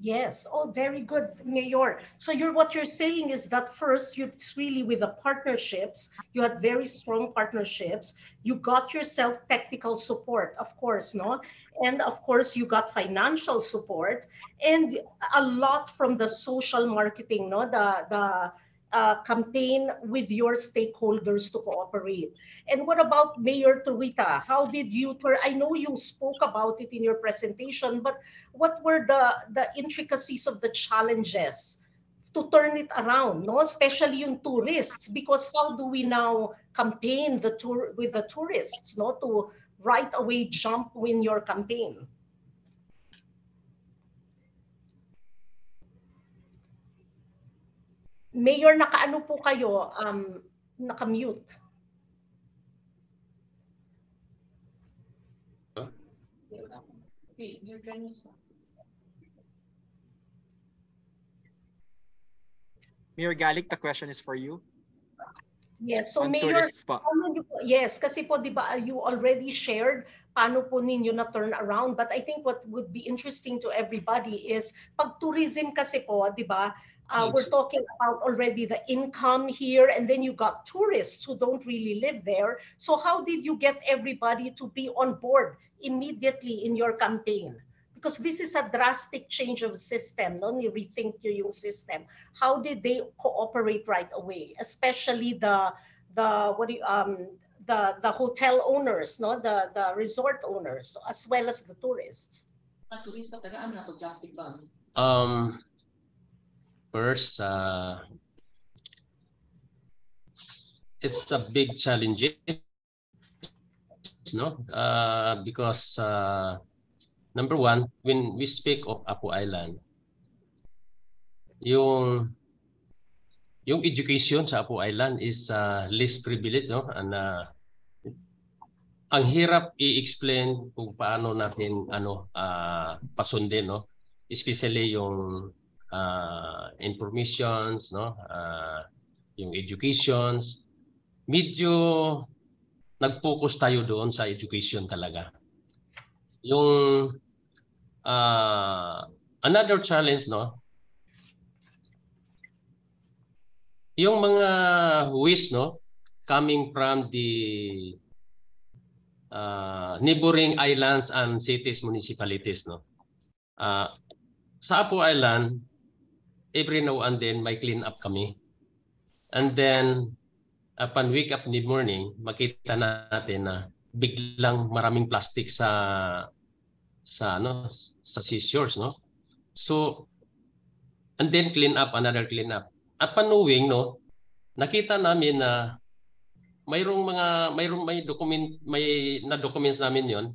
Yes. Oh, very good, Mayor. So what you're saying is that first, it's really with the partnerships. You had very strong partnerships. You got yourself technical support, of course, no? And of course, you got financial support and a lot from the social marketing, no? The campaign with your stakeholders to cooperate. And what about Mayor Truita? How did you I know you spoke about it in your presentation, but what were the intricacies of the challenges to turn it around, no? Especially yung tourists, because how do we now campaign with the tourists, no? To right away jump in your campaign. Mayor, nakaano po kayo? Naka-mute. Mayor Galic, the question is for you. Yes, so on Mayor, tourist spot. Yes, kasi po, di ba, you already shared paano po ninyo na turn around. But I think what would be interesting to everybody is pag tourism kasi po, di ba, we're talking about already the income here, and then you got tourists who don't really live there. So how did you get everybody to be on board immediately in your campaign? Because this is a drastic change of system, no? Ni-rethink nyo yung system. How did they cooperate right away? Especially the hotel owners, no? The resort owners, as well as the tourists. First, it's a big challenge, no? Because number one, when we speak of Apo Island, yung education sa Apo Island is less privileged, no? And ang hirap i-explain kung paano natin pasundin, no? Especially yung informations, no? Yung educations, medyo nag-focus tayo doon sa education talaga. Yung another challenge, no? Yung mga waste, no, coming from the neighboring islands and cities, municipalities, no. Sa Apo Island, every now and then may clean up kami. And then upon wake up in the morning, makita natin na biglang maraming plastic sa seashores, no. So and then clean up, another clean up. Upon knowing, no, nakita namin na may documents namin 'yon.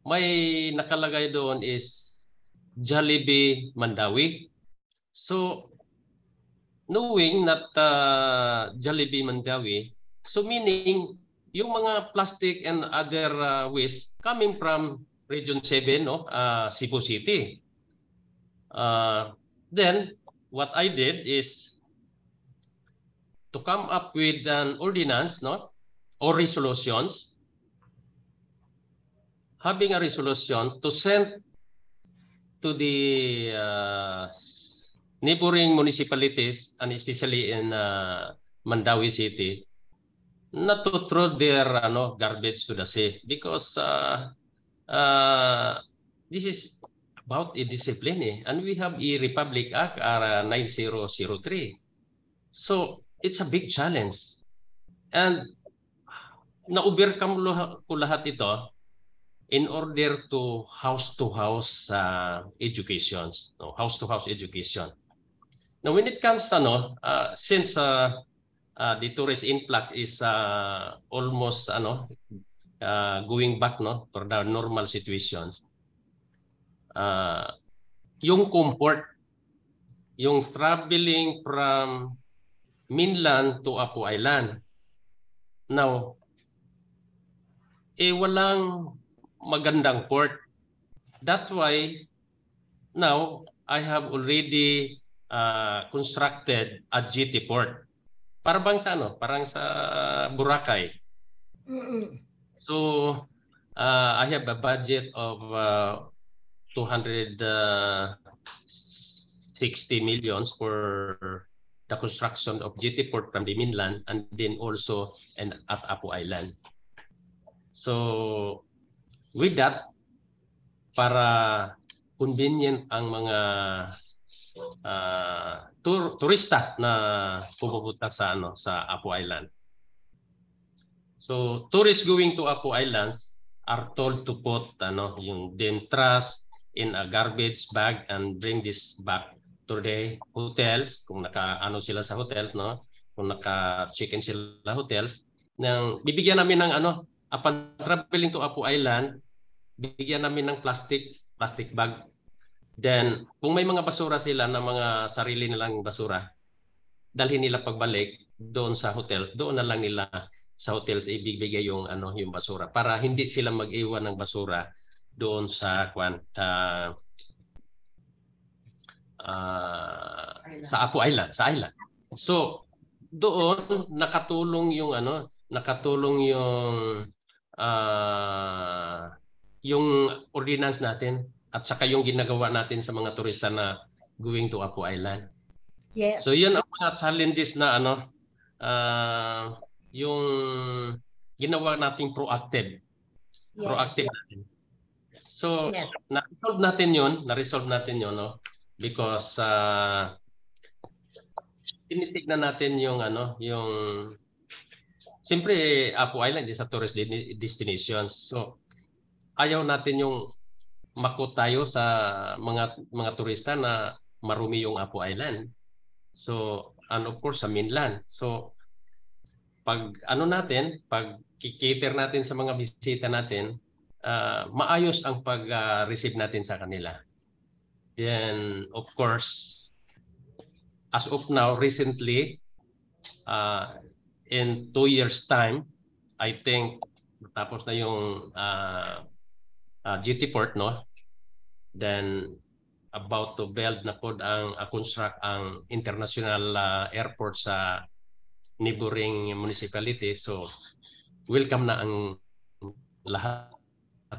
May nakalagay doon is Jollibee Mandawi. So knowing that Jollibee Mandawi, so meaning yung mga plastic and other waste coming from Region 7, no, Cebu City. Then what I did is to come up with an ordinance, no, or resolutions, having a resolution to send to the neighboring municipalities, and especially in Mandawi City, not to throw their garbage to the sea, because this is about a discipline, and we have a Republic Act 9003. So it's a big challenge, and na-overcome ko lahat ito in order to house-to-house education, no? House-to-house education. Now, when it comes since the tourist influx is almost going back, no, for the normal situations, yung comfort, yung traveling from mainland to Apo Island, now, walang magandang port. That's why now I have already constructed a GT port. Para bang sa ano? Parang sa Boracay. So I have a budget of 260 millions for the construction of GT port from the mainland and then also at Apo Island. So with that, para convenient ang mga turista na pupunta sa Apo Island. So tourists going to Apo Islands are told to put yung trash in a garbage bag and bring this back to the hotels kung sila sa hotels, no? Kung naka-check-in sila hotels, nang bibigyan namin ng upon traveling to Apo Island, bigyan namin ng plastic bag. Then kung may mga basura sila na mga sarili nilang basura, dalhin nila pagbalik doon sa hotels, doon na lang nila sa hotels ibibigay yung yung basura para hindi sila mag-iwan ng basura doon sa sa Apo Island, sa island. So doon nakatulong yung yung ordinance natin at saka yung ginagawa natin sa mga turista na going to Apo Island. Yes. So yun ang mga challenges na yung ginawa nating proactive. Yes. Proactive natin. So yes. na-resolve natin yun, no? Because tinitignan natin yung yung siyempre Apo Island is a tourist destination. So ayaw natin yung makot tayo sa mga turista na marumi yung Apo Island. So and of course sa mainland. So pag pag kikater natin sa mga bisita natin, maayos ang pag-receive natin sa kanila. Then of course, as of now, recently, in 2 years' time, I think tapos na yung GT port, no? Then about to build na po construct ang international airport sa neighboring municipality. So welcome na ang lahat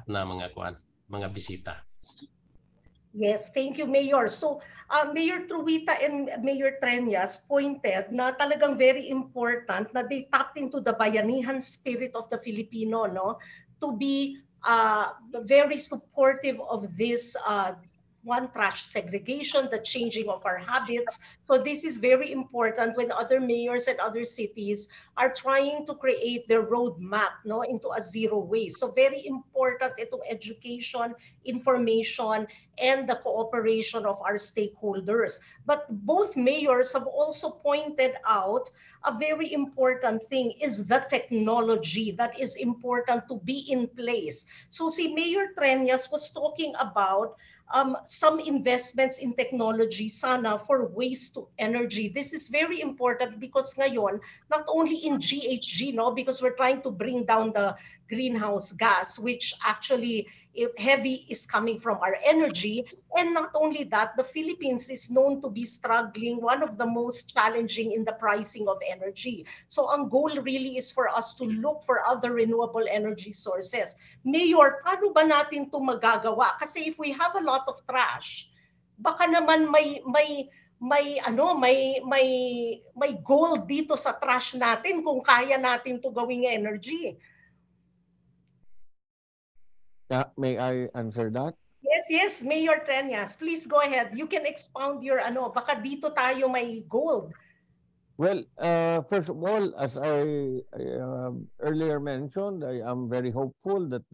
na mga bisita. Yes, thank you, Mayor. So, Mayor Truita and Mayor Treñas pointed na talagang very important na they tapped into the bayanihan spirit of the Filipino, no, to be very supportive of this one trash segregation, the changing of our habits. So this is very important when other mayors and other cities are trying to create their roadmap, no, into a zero waste. So very important itong education, information, and the cooperation of our stakeholders. But both mayors have also pointed out a very important thing is the technology that is important to be in place. So si Mayor Treñas was talking about some investments in technology sana for waste to energy. This is very important because ngayon, not only in GHG, no, because we're trying to bring down the greenhouse gas, which actually heavy is coming from our energy. And not only that, the Philippines is known to be struggling, one of the most challenging in the pricing of energy. So ang goal really is for us to look for other renewable energy sources. Mayor, paano ba natin ito magagawa? Kasi if we have a lot of trash, baka naman may gold dito sa trash natin kung kaya natin to gawing energy. May I answer that? Yes, Mayor Treñas, please go ahead. You can expound your baka dito tayo may gold. Well, first of all, as I earlier mentioned, I am very hopeful that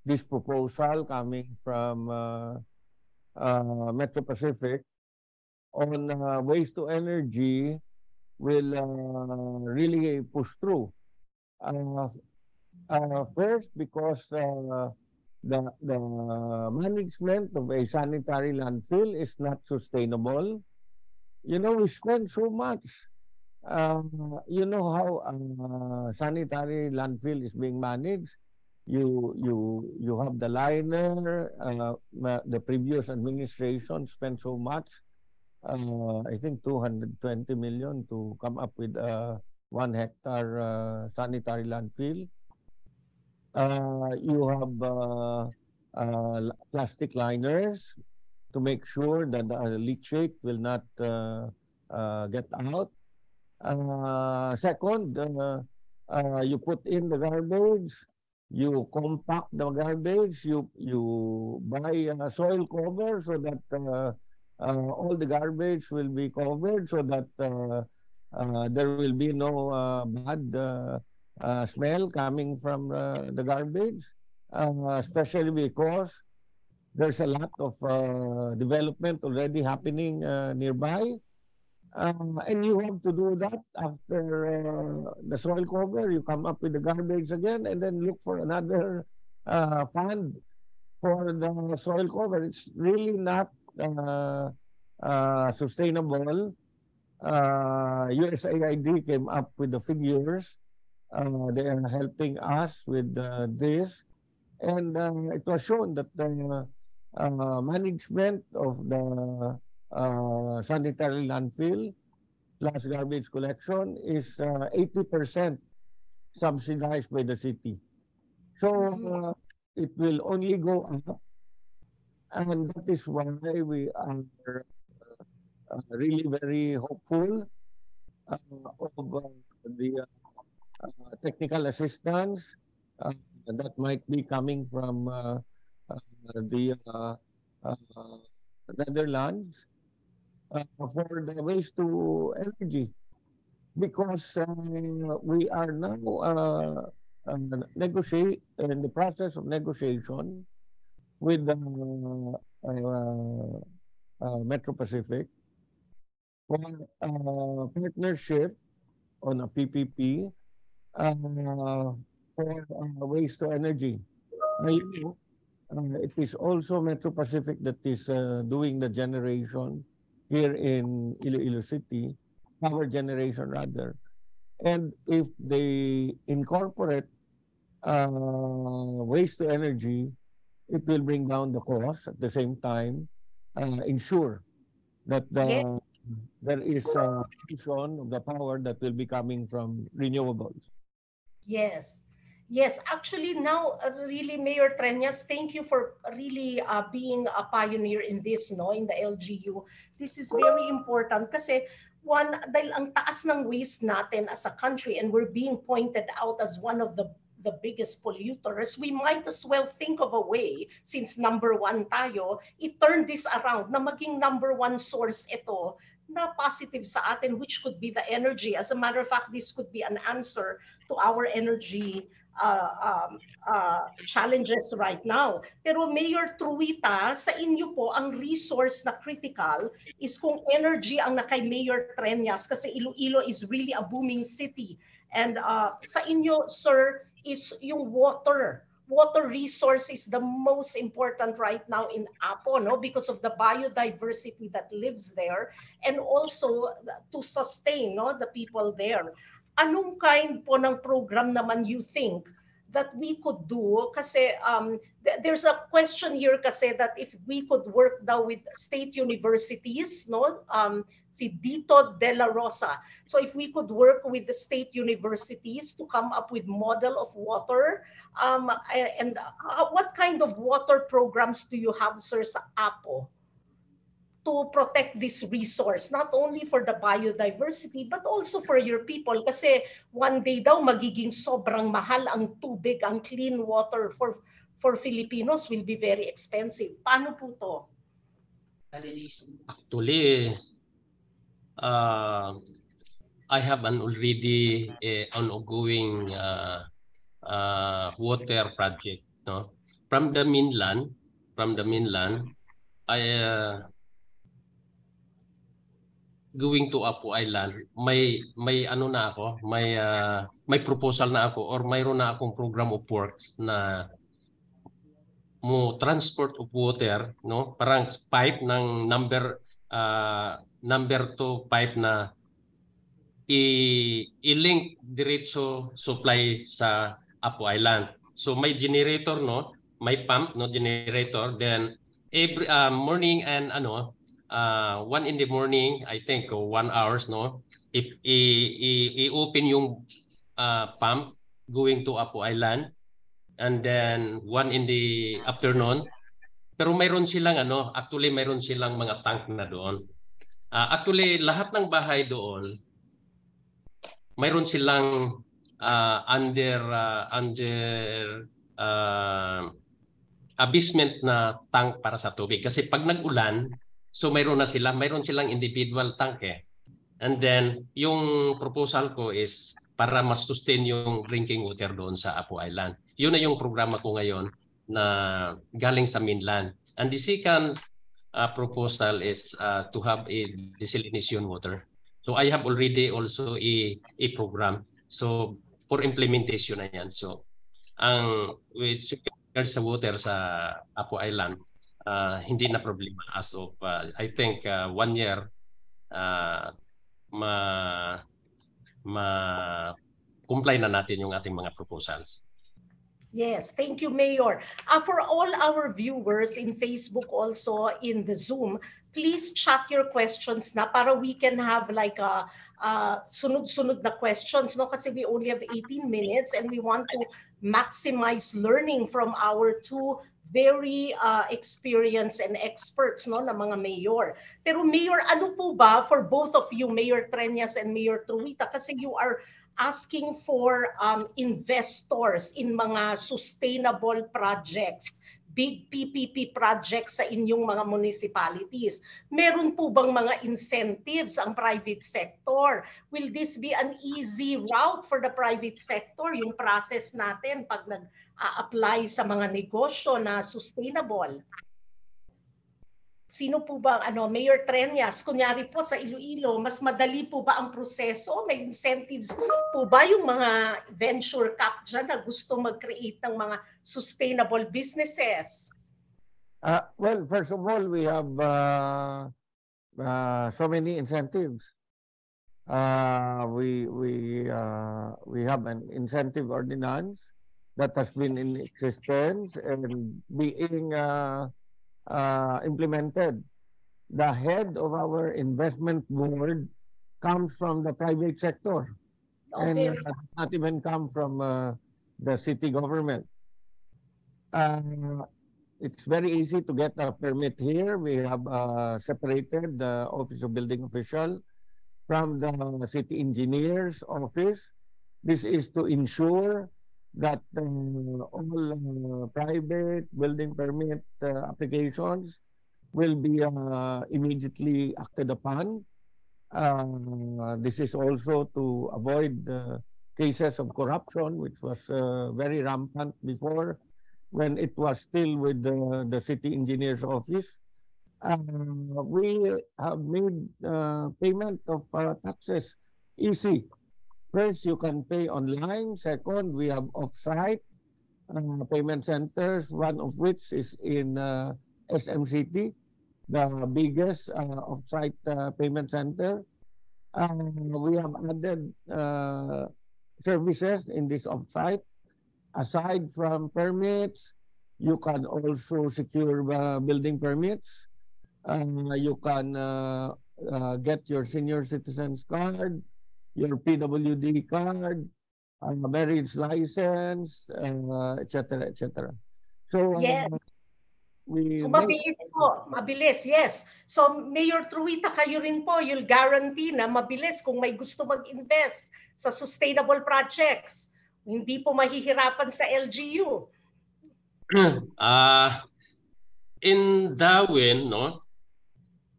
this proposal coming from Metro Pacific on waste to energy will really push through. First, because the management of a sanitary landfill is not sustainable. You know, we spend so much. You know how sanitary landfill is being managed. you have the liner. The previous administration spent so much. I think 220 million to come up with a 1 hectare sanitary landfill. You have plastic liners to make sure that the leachate will not get out. Second, you put in the garbage, you compact the garbage, you buy soil cover so that all the garbage will be covered so that there will be no bad smell coming from the garbage, especially because there's a lot of development already happening nearby. And you have to do that after the soil cover. You come up with the garbage again and then look for another fund for the soil cover. It's really not sustainable. USAID came up with the figures. They are helping us with this. And it was shown that the management of the sanitary landfill plus garbage collection is 80% subsidized by the city. So it will only go up. And that is why we are really very hopeful of the technical assistance that might be coming from the Netherlands for the waste to energy, because we are now negotiate in the process of negotiation with Metro Pacific for partnership on a PPP for waste to energy. It is also Metro Pacific that is doing the generation here in Iloilo City, power generation rather. And if they incorporate waste to energy, it will bring down the cost at the same time, ensure that there is a portion of the power that will be coming from renewables. Yes. Yes, actually now, really, Mayor Treñas, thank you for really being a pioneer in this, no, in the LGU. This is very important kasi one, dahil ang taas ng waste natin as a country and we're being pointed out as one of the biggest polluters, we might as well think of a way, since number one tayo, i-turn this around na maging number one source ito na positive sa atin, which could be the energy. As a matter of fact, this could be an answer to our energy challenges right now. Pero Mayor Truita, sa inyo po, ang resource na critical is kung energy ang nakay Mayor Treñas kasi Iloilo is really a booming city. And sa inyo, sir, is yung water. Water resource is the most important right now in Apo, no? Because of the biodiversity that lives there and also to sustain, no, the people there. Anong kind po ng program naman you think that we could do? Kasi there's a question here kasi that if we could work now with state universities, no? Si Dito De La Rosa. So if we could work with the state universities to come up with model of water, and what kind of water programs do you have, sir, sa Apo to protect this resource, not only for the biodiversity, but also for your people? Kasi one day daw magiging sobrang mahal ang tubig, ang clean water for Filipinos will be very expensive. Paano po to? Actually, I have an already ongoing water project, no? From the mainland, I going to Apo Island, may ano na ako, may proposal na ako or mayroon na akong program of works na mo transport of water, no? Parang pipe ng number 2 pipe na i-link diretso supply sa Apo Island. So may generator, no? May pump, no, generator. Then every morning and 1 in the morning, I think 1 hours, no? If i-open yung pump going to Apo Island, and then 1 in the afternoon. Pero mayroon silang actually mayroon silang mga tank na doon. Actually lahat ng bahay doon mayroon silang under basement na tank para sa tubig. Kasi pag nag-ulan, so mayroon silang individual tank eh. And then yung proposal ko is para mas sustain yung drinking water doon sa Apo Island. Yun na yung programa ko ngayon na galing sa mainland. And the second proposal is to have a desalination water. So I have already also a program. So for implementation na yan. So with regards sa water sa Apo Island, hindi na problema as of I think 1 year comply na natin yung ating mga proposals. Yes, thank you, Mayor. For all our viewers in Facebook, also in the Zoom, please chat your questions na para we can have like a sunod-sunod na questions, no? Kasi we only have 18 minutes and we want to maximize learning from our two very experienced and experts, no, na mga mayor. Pero Mayor, ano po ba for both of you, Mayor Treñas and Mayor Truita, kasi you are asking for investors in mga sustainable projects, big PPP projects sa inyong mga municipalities. Meron po bang mga incentives ang private sector? Will this be an easy route for the private sector, yung process natin pag nag-apply sa mga negosyo na sustainable? Sino po ba, Mayor Treñas, kunyari po sa Iloilo, mas madali po ba ang proseso? May incentives po ba yung mga venture cap dyan na gusto mag-create ng mga sustainable businesses? Well, first of all, we have so many incentives. We have an incentive ordinance that has been in existence and being implemented. The head of our investment board comes from the private sector and not even come from the city government. It's very easy to get a permit here. We have separated the Office of Building Official from the city engineer's office. This is to ensure that all private building permit applications will be immediately acted upon. This is also to avoid cases of corruption, which was very rampant before when it was still with the city engineer's office. We have made payment of taxes easy. First, you can pay online. Second, we have off-site payment centers, one of which is in SMCT, the biggest off-site payment center. We have added services in this off-site. Aside from permits, you can also secure building permits. You can get your senior citizens card, your PWD card, marriage license, etc., etc. So yes. So mabilis po, mabilis, yes. So Mayor Truita, kayo rin po, you'll guarantee na mabilis kung may gusto mag-invest sa sustainable projects. Hindi po mahihirapan sa LGU. In Darwin, no?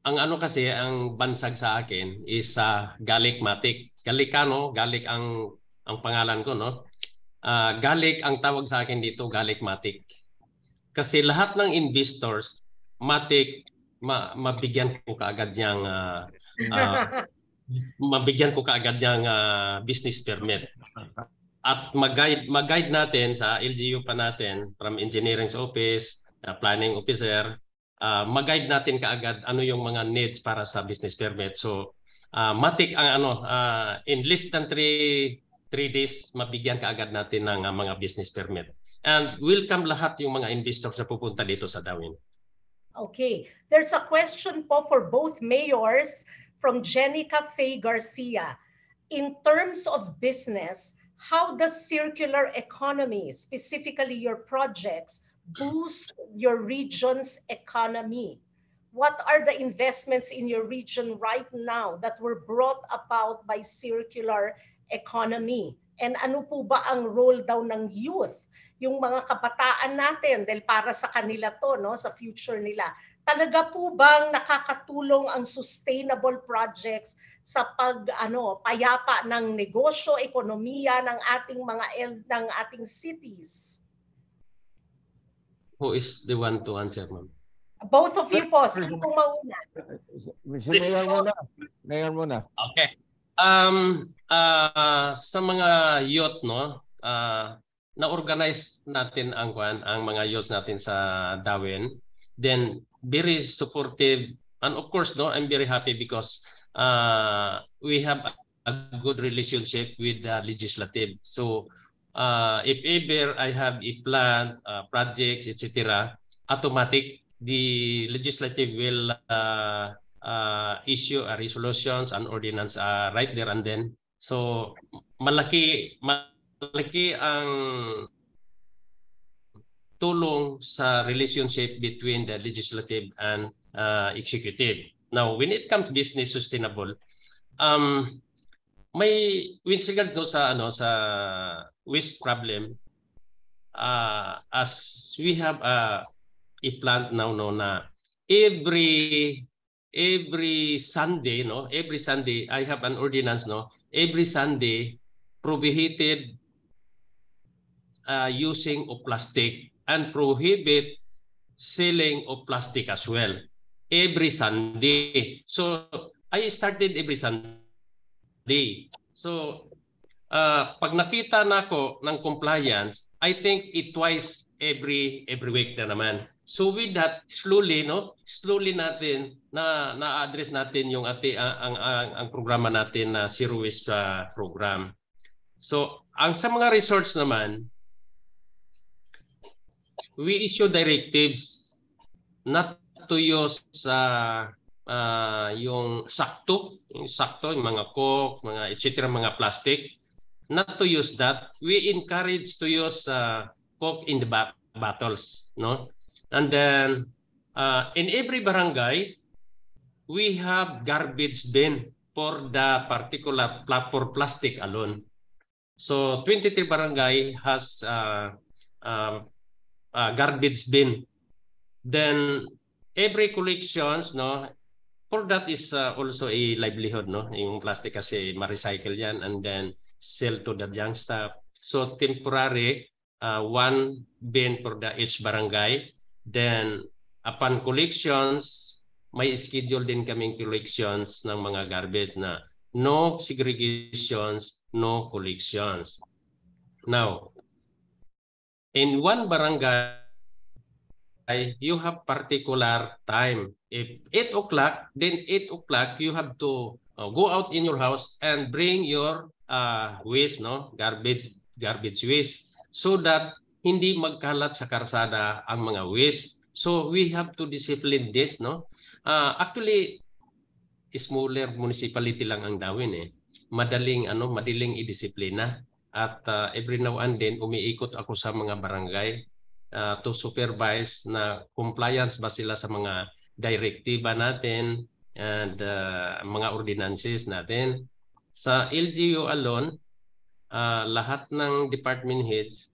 Ang kasi ang bansag sa akin is Galicmatic. Galicano, Galic ang pangalan ko, no? Galic ang tawag sa akin dito, Galicmatic. Kasi lahat ng investors, matic mabigyan ko kaagad niyang business permit. At mag-guide natin sa LGU pa natin from engineering office, planning officer, mag-guide natin kaagad ano yung mga needs para sa business permit. So matik ang in less than 3 days mabigyan kaagad natin ng mga business permit. And welcome lahat yung mga investors na pupunta dito sa Dawin. Okay. There's a question po for both mayors from Jenica Faye Garcia. In terms of business, how does circular economy, specifically your projects, boost your region's economy? What are the investments in your region right now that were brought about by circular economy? And ano po ba ang role daw ng youth? Yung mga kabataan natin, dahil para sa kanila to, no, sa future nila. Talaga po bang nakakatulong ang sustainable projects sa payapa ng negosyo, ekonomiya ng ating ng ating cities? Who is the one to answer, ma'am? Both of you po, sige po mauna. Si Mayor muna. Mayor muna. Okay. Sa mga youth, no, na-organize natin ang mga youth natin sa Dawin. Then very supportive, and of course, no, I'm very happy because we have a good relationship with the legislative. So if ever I have a plan, projects, etc., automatic the legislative will issue a resolutions and ordinance right there and then. So malaki ang tulong sa relationship between the legislative and executive. Now, when it comes to business sustainable, may with regard do sa sa waste problem, as we have a plant now, no, na every Sunday, no, every Sunday I have an ordinance, no, every Sunday prohibited using of plastic and prohibit selling of plastic as well every Sunday. So I started every Sunday. So pag nakita na ako ng compliance, I think it twice every week na naman. So with that, slowly natin na-address natin yung ang programa natin na Zero Waste program. So ang sa mga resorts naman, we issue directives not to use yung sakto, yung mga coke, mga etc., mga plastic. Not to use that. We encourage to use coke in the bottles, no? And then in every barangay, we have garbage bin for the particular for plastic alone. So 23 barangay has garbage bin. Then every collections, no, for that is also a livelihood, no? Yung plastic kasi ma-recycle yan and then sell to the young staff. So temporary, one bin for the each barangay. Then upon collections, may schedule din kaming collections ng mga garbage na no segregations, no collections. Now, in one barangay, you have particular time. If 8 o'clock, then 8 o'clock you have to go out in your house and bring your waste, no, garbage waste, so that hindi magkalat sa karsada ang mga waste. So we have to discipline this, no. Actually, smaller municipality lang ang Dawin eh. Madaling i-disiplina. At every now and then umiikot ako sa mga barangay to supervise na compliance ba sila sa mga direktiba natin and mga ordinances natin. Sa LGU alone, lahat ng department heads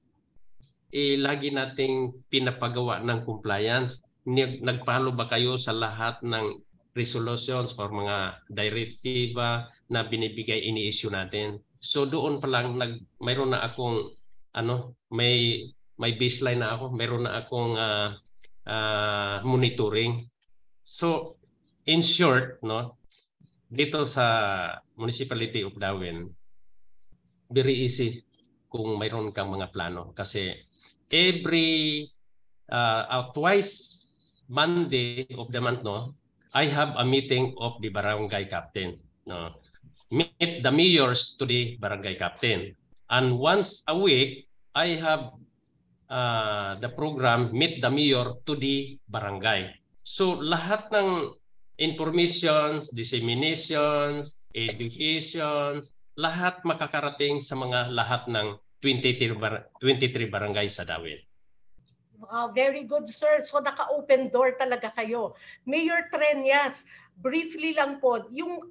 lagi nating pinapagawa ng compliance. Nagpalo ba kayo sa lahat ng resolutions or mga direktiba na binibigay ini-issue natin? So doon pa lang mayroon na akong may baseline na ako, mayroon na akong monitoring. So in short, no, dito sa Municipality of Dawin, very easy kung mayroon kang mga plano kasi every twice Monday of the month, no, I have a meeting of the barangay captain, no. Meet the mayors to the barangay captain. And once a week, I have the program Meet the Mayor to the Barangay. So lahat ng informations, disseminations, educations, lahat makakarating sa mga lahat ng 23 barangay sa Dawit. Very good, sir. So naka-open door talaga kayo. Mayor Treñas, briefly lang po, yung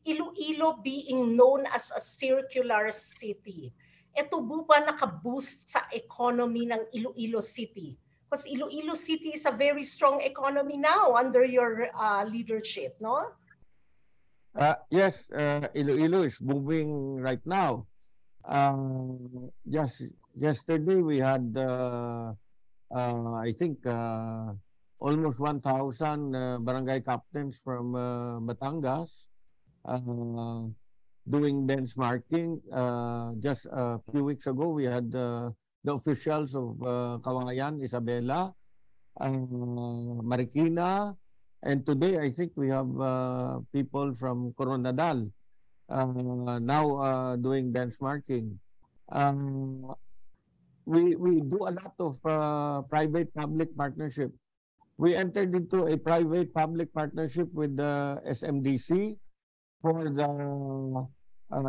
Iloilo being known as a circular city, ito po ba naka-boost sa economy ng Iloilo City? Because Iloilo City is a very strong economy now under your leadership, no? Yes, Iloilo is booming right now. Just yesterday we had, I think, almost 1,000 barangay captains from Batangas doing benchmarking. Just a few weeks ago, we had the officials of Kawayan, Isabela, Marikina, and today I think we have people from Coronadal now doing benchmarking. We do a lot of private-public partnership. We entered into a private-public partnership with the SMDC for the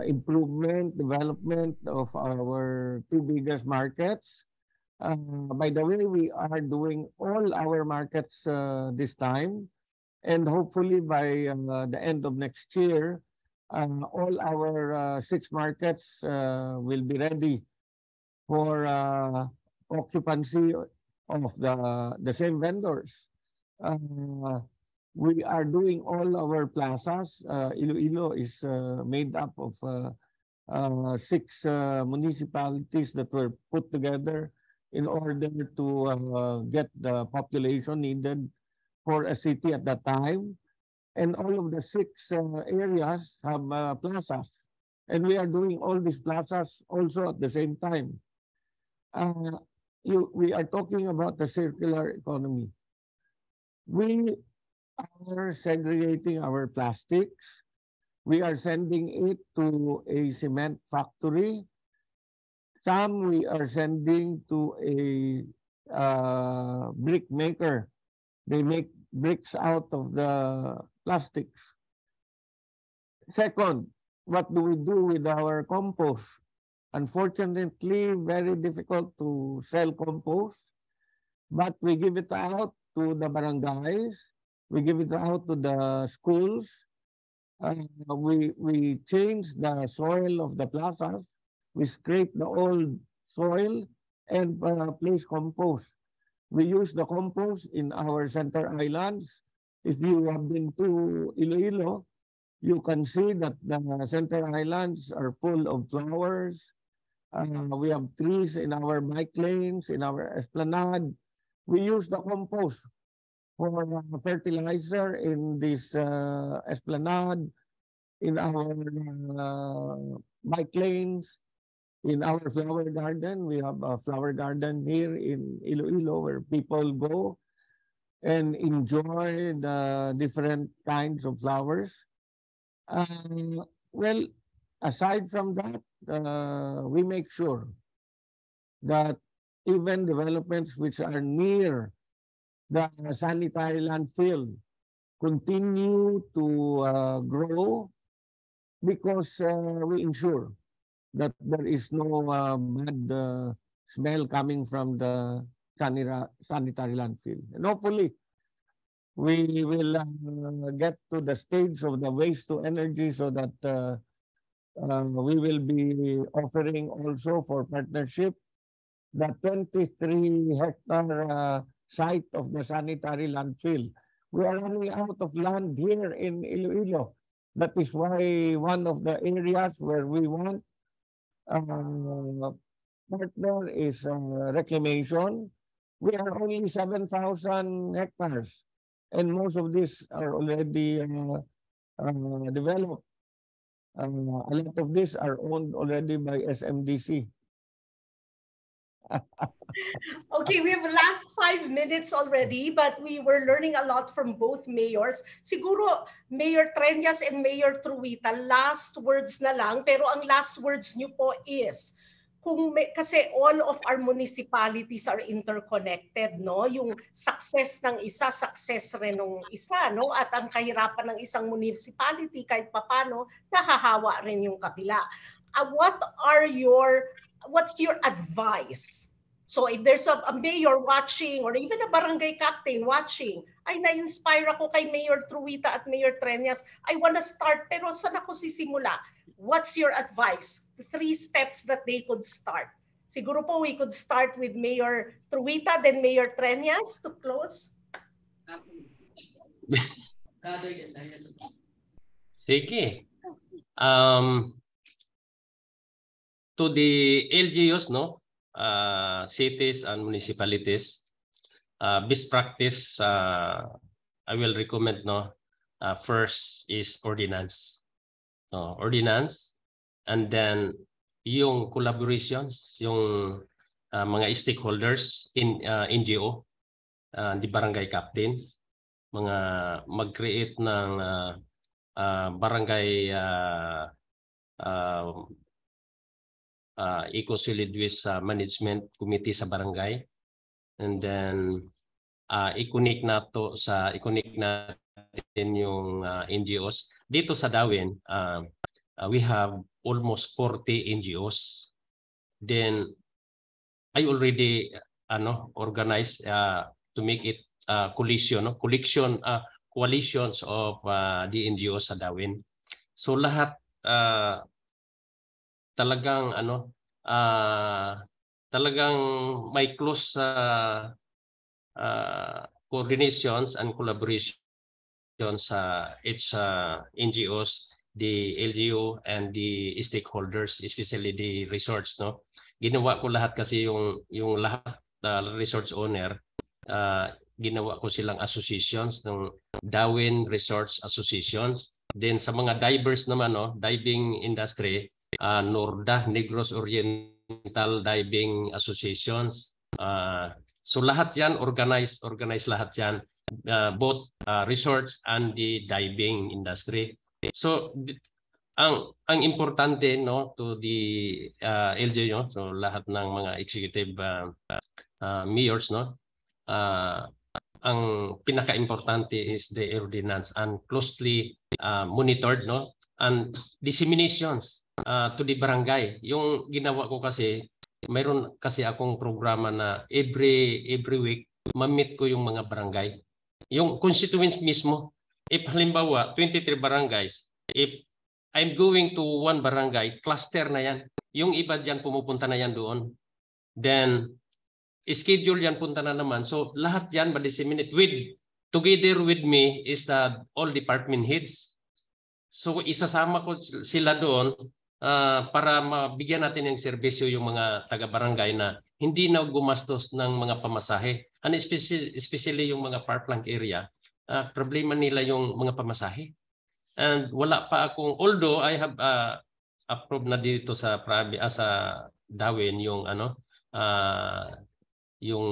improvement, development of our two biggest markets. By the way, we are doing all our markets this time, and hopefully by the end of next year, all our 6 markets will be ready for occupancy of the same vendors. We are doing all our plazas. Iloilo is made up of 6 municipalities that were put together in order to get the population needed for a city at that time. And all of the 6 areas have plazas. And we are doing all these plazas also at the same time. We are talking about the circular economy. We are segregating our plastics. We are sending it to a cement factory. Some we are sending to a brick maker. They make bricks out of the plastics. Second, what do we do with our compost? Unfortunately, very difficult to sell compost, but we give it out to the barangays. We give it out to the schools. We change the soil of the plazas. We scrape the old soil and place compost. We use the compost in our center islands. If you have been to Iloilo, you can see that the center islands are full of flowers. We have trees in our bike lanes, in our esplanade. We use the compost for fertilizer in this esplanade, in our bike lanes, in our flower garden. We have a flower garden here in Iloilo where people go and enjoy the different kinds of flowers. Well, aside from that, we make sure that even developments which are near the sanitary landfill continue to grow because we ensure that there is no bad smell coming from the sanitary landfill. And hopefully, we will get to the stage of the waste to energy so that we will be offering also for partnership the 23-hectare site of the sanitary landfill. We are running out of land here in Iloilo. That is why one of the areas where we want partner is reclamation. We are only 7,000 hectares, and most of these are already developed. A lot of these are owned already by SMDC. Okay, we have last 5 minutes already, but we were learning a lot from both mayors. Siguro, Mayor Treñas and Mayor Truita, last words na lang, pero ang last words nyo po is, kasi all of our municipalities are interconnected, no? Yung success ng isa, success rin ng isa, no? At ang kahirapan ng isang municipality kahit papano, nahahawa rin yung kabila. What's your advice? So if there's a mayor watching or even a barangay captain watching, ay na-inspire ako kay Mayor Truita at Mayor Treñas. I wanna start, pero saan ako sisimula? What's your advice? The 3 steps that they could start. Siguro po we could start with Mayor Truita, then Mayor Treñas to close. Sige. To the LGUs, no, cities and municipalities, best practice, I will recommend, no, first is ordinance. Ordinance, and then yung collaborations, yung mga stakeholders in NGO, the barangay captains, mga mag-create ng barangay eco-solid waste management committee sa barangay, and then i-connect natin yung NGOs dito sa Dawin. We have almost 40 NGOs. Then I already organized to make it coalitions of the NGOs sa Dawin. So lahat talagang talagang may close coordinations and collaborations sa each NGOs, the LGU and the stakeholders, especially the resorts, no. Ginawa ko lahat kasi yung lahat resorts owner, ginawa ko silang associations ng Dawin Resorts Associations. Then sa mga divers naman, no, diving industry, Norda, Negros Oriental Diving Associations. So lahat yan, organize lahat yan, both resorts and the diving industry. So ang importante, no, to the LGU, so lahat ng mga executive mayors, no, ang pinaka-importante is the ordinance and closely monitored, no, and disseminations to the barangay. Yung ginawa ko kasi, mayroon kasi akong programa na every week ma-meet ko yung mga barangay, yung constituents mismo. If halimbawa 23 barangays, if I'm going to one barangay, cluster na yan, yung iba dyan pumupunta na yan doon, then schedule yan, punta na naman. So lahat yan ma-disseminate together with me is the all department heads. So isasama ko sila doon para mabigyan natin ng serbisyo yung mga taga-barangay na hindi na gumastos ng mga pamasahe. And especially yung mga far-flung area, problema nila yung mga pamasahe. And wala pa akong, although I have approved na dito sa Dawin yung yung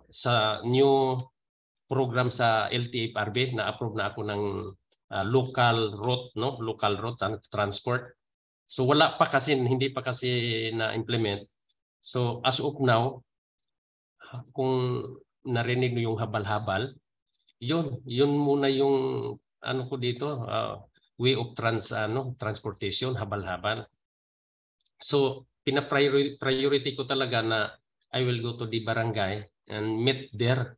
sa new program sa LTFRB na approve na ako ng local route and transport. So wala pa kasi, hindi pa kasi na implement. So as of now, kung narinig mo yung habal-habal, yun muna yung ko dito, way of transportation, habal-habal. So pina-priority ko talaga na I will go to the barangay and meet there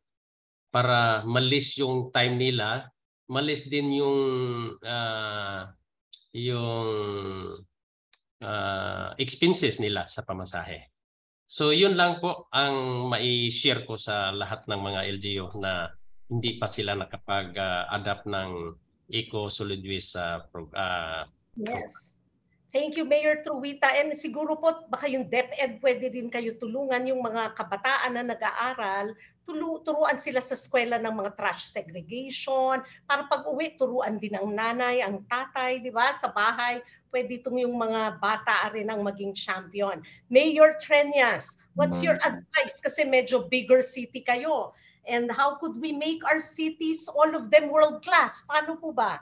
para malis yung time nila, malis din yung expenses nila sa pamasahe. So yun lang po ang mai-share ko sa lahat ng mga LGU na hindi pa sila nakapag-adapt ng eco-solid waste Yes. Thank you, Mayor Truita. And siguro po, baka yung DepEd pwede din kayo tulungan yung mga kabataan na nag-aaral, turuan sila sa eskwela ng mga trash segregation, para pag-uwi, turuan din ang nanay, ang tatay, di ba? Sa bahay, pwede itong yung mga bata rin ang maging champion. Mayor Treñas, what's your advice? Kasi medyo bigger city kayo. And how could we make our cities, all of them world-class? Paano po ba?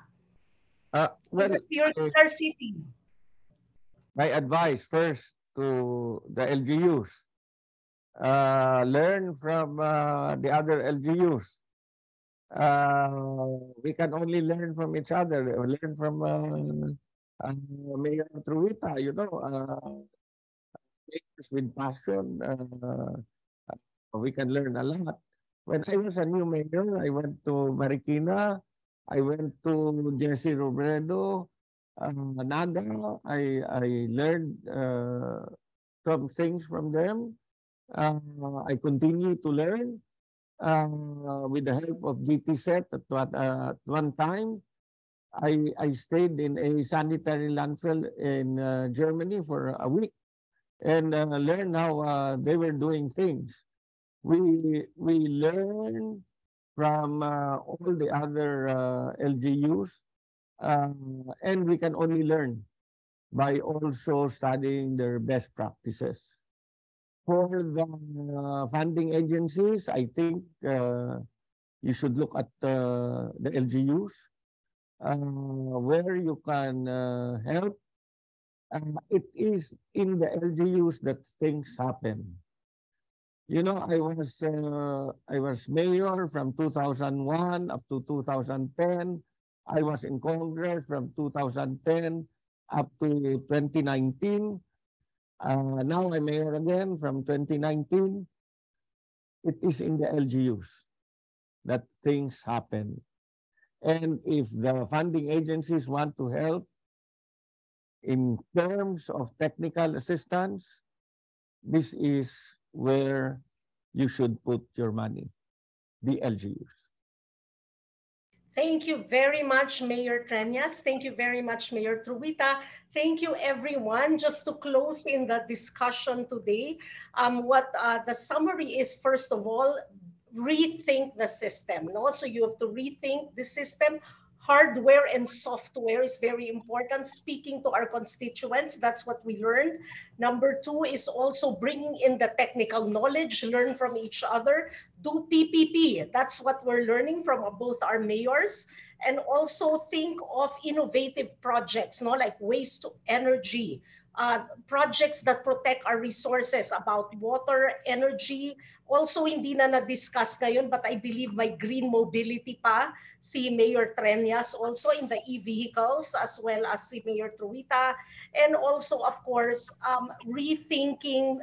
Well, your city. my advice first to the LGUs, learn from the other LGUs. We can only learn from each other, learn from Mayor Truita, mayors with passion. We can learn a lot. When I was a new mayor, I went to Marikina, I went to Jesse Robredo, Naga. I learned some things from them. I continue to learn with the help of GTSET at one time. I stayed in a sanitary landfill in Germany for a week and learned how they were doing things. We learn from all the other LGUs, and we can only learn by also studying their best practices. For the funding agencies, I think you should look at the LGUs where you can help. It is in the LGUs that things happen. I was mayor from 2001 up to 2010. I was in Congress from 2010 up to 2019. Now I'm mayor again from 2019. It is in the LGUs that things happen. And if the funding agencies want to help in terms of technical assistance, this is where you should put your money, the LGUs. Thank you very much, Mayor Treñas. Thank you very much, Mayor Truita. Thank you, everyone. Just to close in the discussion today, what the summary is, first of all, rethink the system. No? So you have to rethink the system. Hardware and software is very important. Speaking to our constituents, that's what we learned. Number two is also bringing in the technical knowledge, learn from each other, do PPP. That's what we're learning from both our mayors. And also think of innovative projects, no, like waste to energy, projects that protect our resources about water, energy. Also, hindi na na-discuss ngayon, but I believe may green mobility pa si Mayor Treñas also in the e-vehicles, as well as si Mayor Truita. And also, of course, rethinking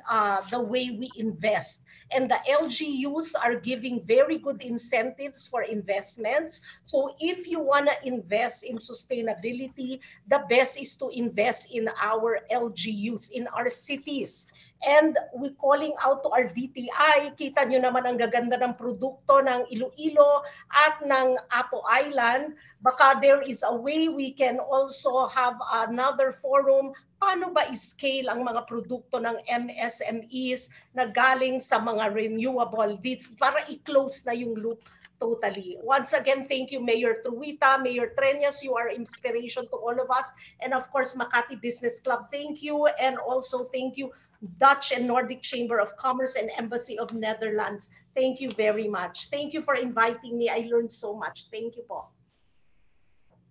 the way we invest. And the LGUs are giving very good incentives for investments. So if you want to invest in sustainability, the best is to invest in our LGUs, in our cities. And we calling out to our DTI, kita nyo naman ang gaganda ng produkto ng Iloilo at ng Apo Island. Baka there is a way we can also have another forum. Paano ba i-scale ang mga produkto ng MSMEs na galing sa mga renewable deeds para i-close na yung loop totally. Once again, thank you, Mayor Truita, Mayor Treñas. You are inspiration to all of us. And of course, Makati Business Club, thank you. And also thank you, Dutch and Nordic Chamber of Commerce and Embassy of Netherlands. Thank you very much. Thank you for inviting me. I learned so much. Thank you po.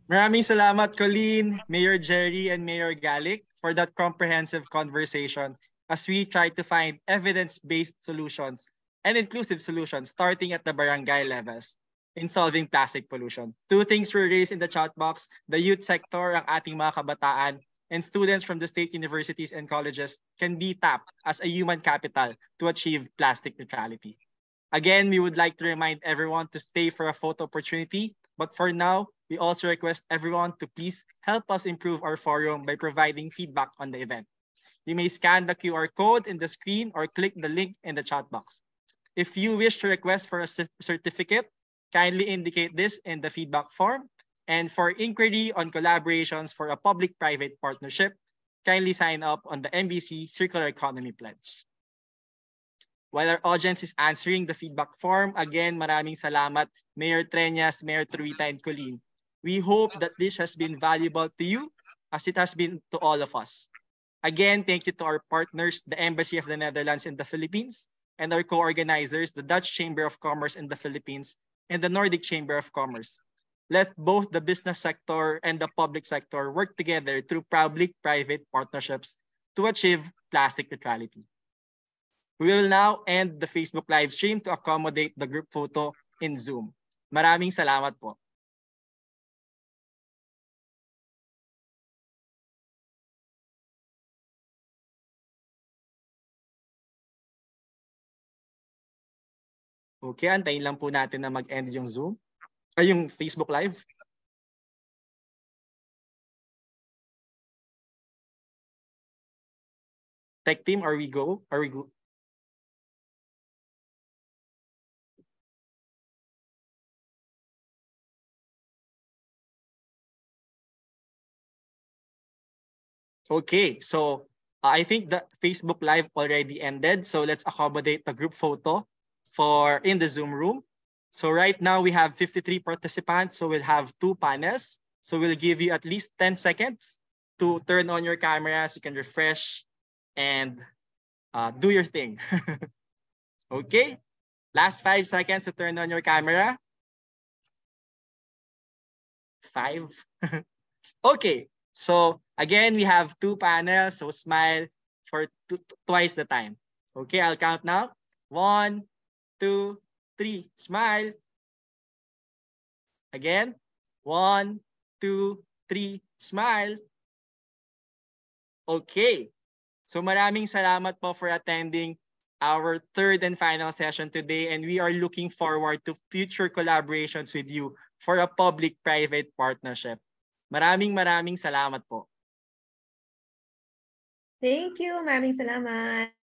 Maraming salamat, Koleen, Mayor Jerry, and Mayor Galic for that comprehensive conversation as we try to find evidence-based solutions and inclusive solutions starting at the barangay levels in solving plastic pollution. Two things were raised in the chat box: the youth sector, ang ating mga kabataan, and students from the state universities and colleges can be tapped as a human capital to achieve plastic neutrality. Again, we would like to remind everyone to stay for a photo opportunity, but for now, we also request everyone to please help us improve our forum by providing feedback on the event. You may scan the QR code in the screen or click the link in the chat box. If you wish to request for a certificate, kindly indicate this in the feedback form. And for inquiry on collaborations for a public-private partnership, kindly sign up on the MBC Circular Economy Pledge. While our audience is answering the feedback form, again, maraming salamat, Mayor Treñas, Mayor Truita, and Koleen. We hope that this has been valuable to you as it has been to all of us. Again, thank you to our partners, the Embassy of the Netherlands in the Philippines, and our co-organizers, the Dutch Chamber of Commerce in the Philippines and the Nordic Chamber of Commerce. let both the business sector and the public sector work together through public-private partnerships to achieve plastic neutrality. We will now end the Facebook live stream to accommodate the group photo in Zoom. Maraming salamat po. Okay, antayin lang po natin na mag-end yung Zoom. Ay, yung Facebook Live. Tech team, are we go? Are we go? Okay, so I think the Facebook Live already ended. So let's accommodate the group photo for in the Zoom room. So right now we have 53 participants. So we'll have 2 panels. So we'll give you at least 10 seconds to turn on your cameras. You can refresh and do your thing. Okay, last 5 seconds to turn on your camera. 5. Okay, so again, we have 2 panels. So smile for twice the time. Okay, I'll count now. 1, 2, 3. Smile. Again. 1, 2, 3. Smile. Okay. So maraming salamat po for attending our 3rd and final session today, and we are looking forward to future collaborations with you for a public-private partnership. Maraming salamat po. Thank you. Maraming salamat.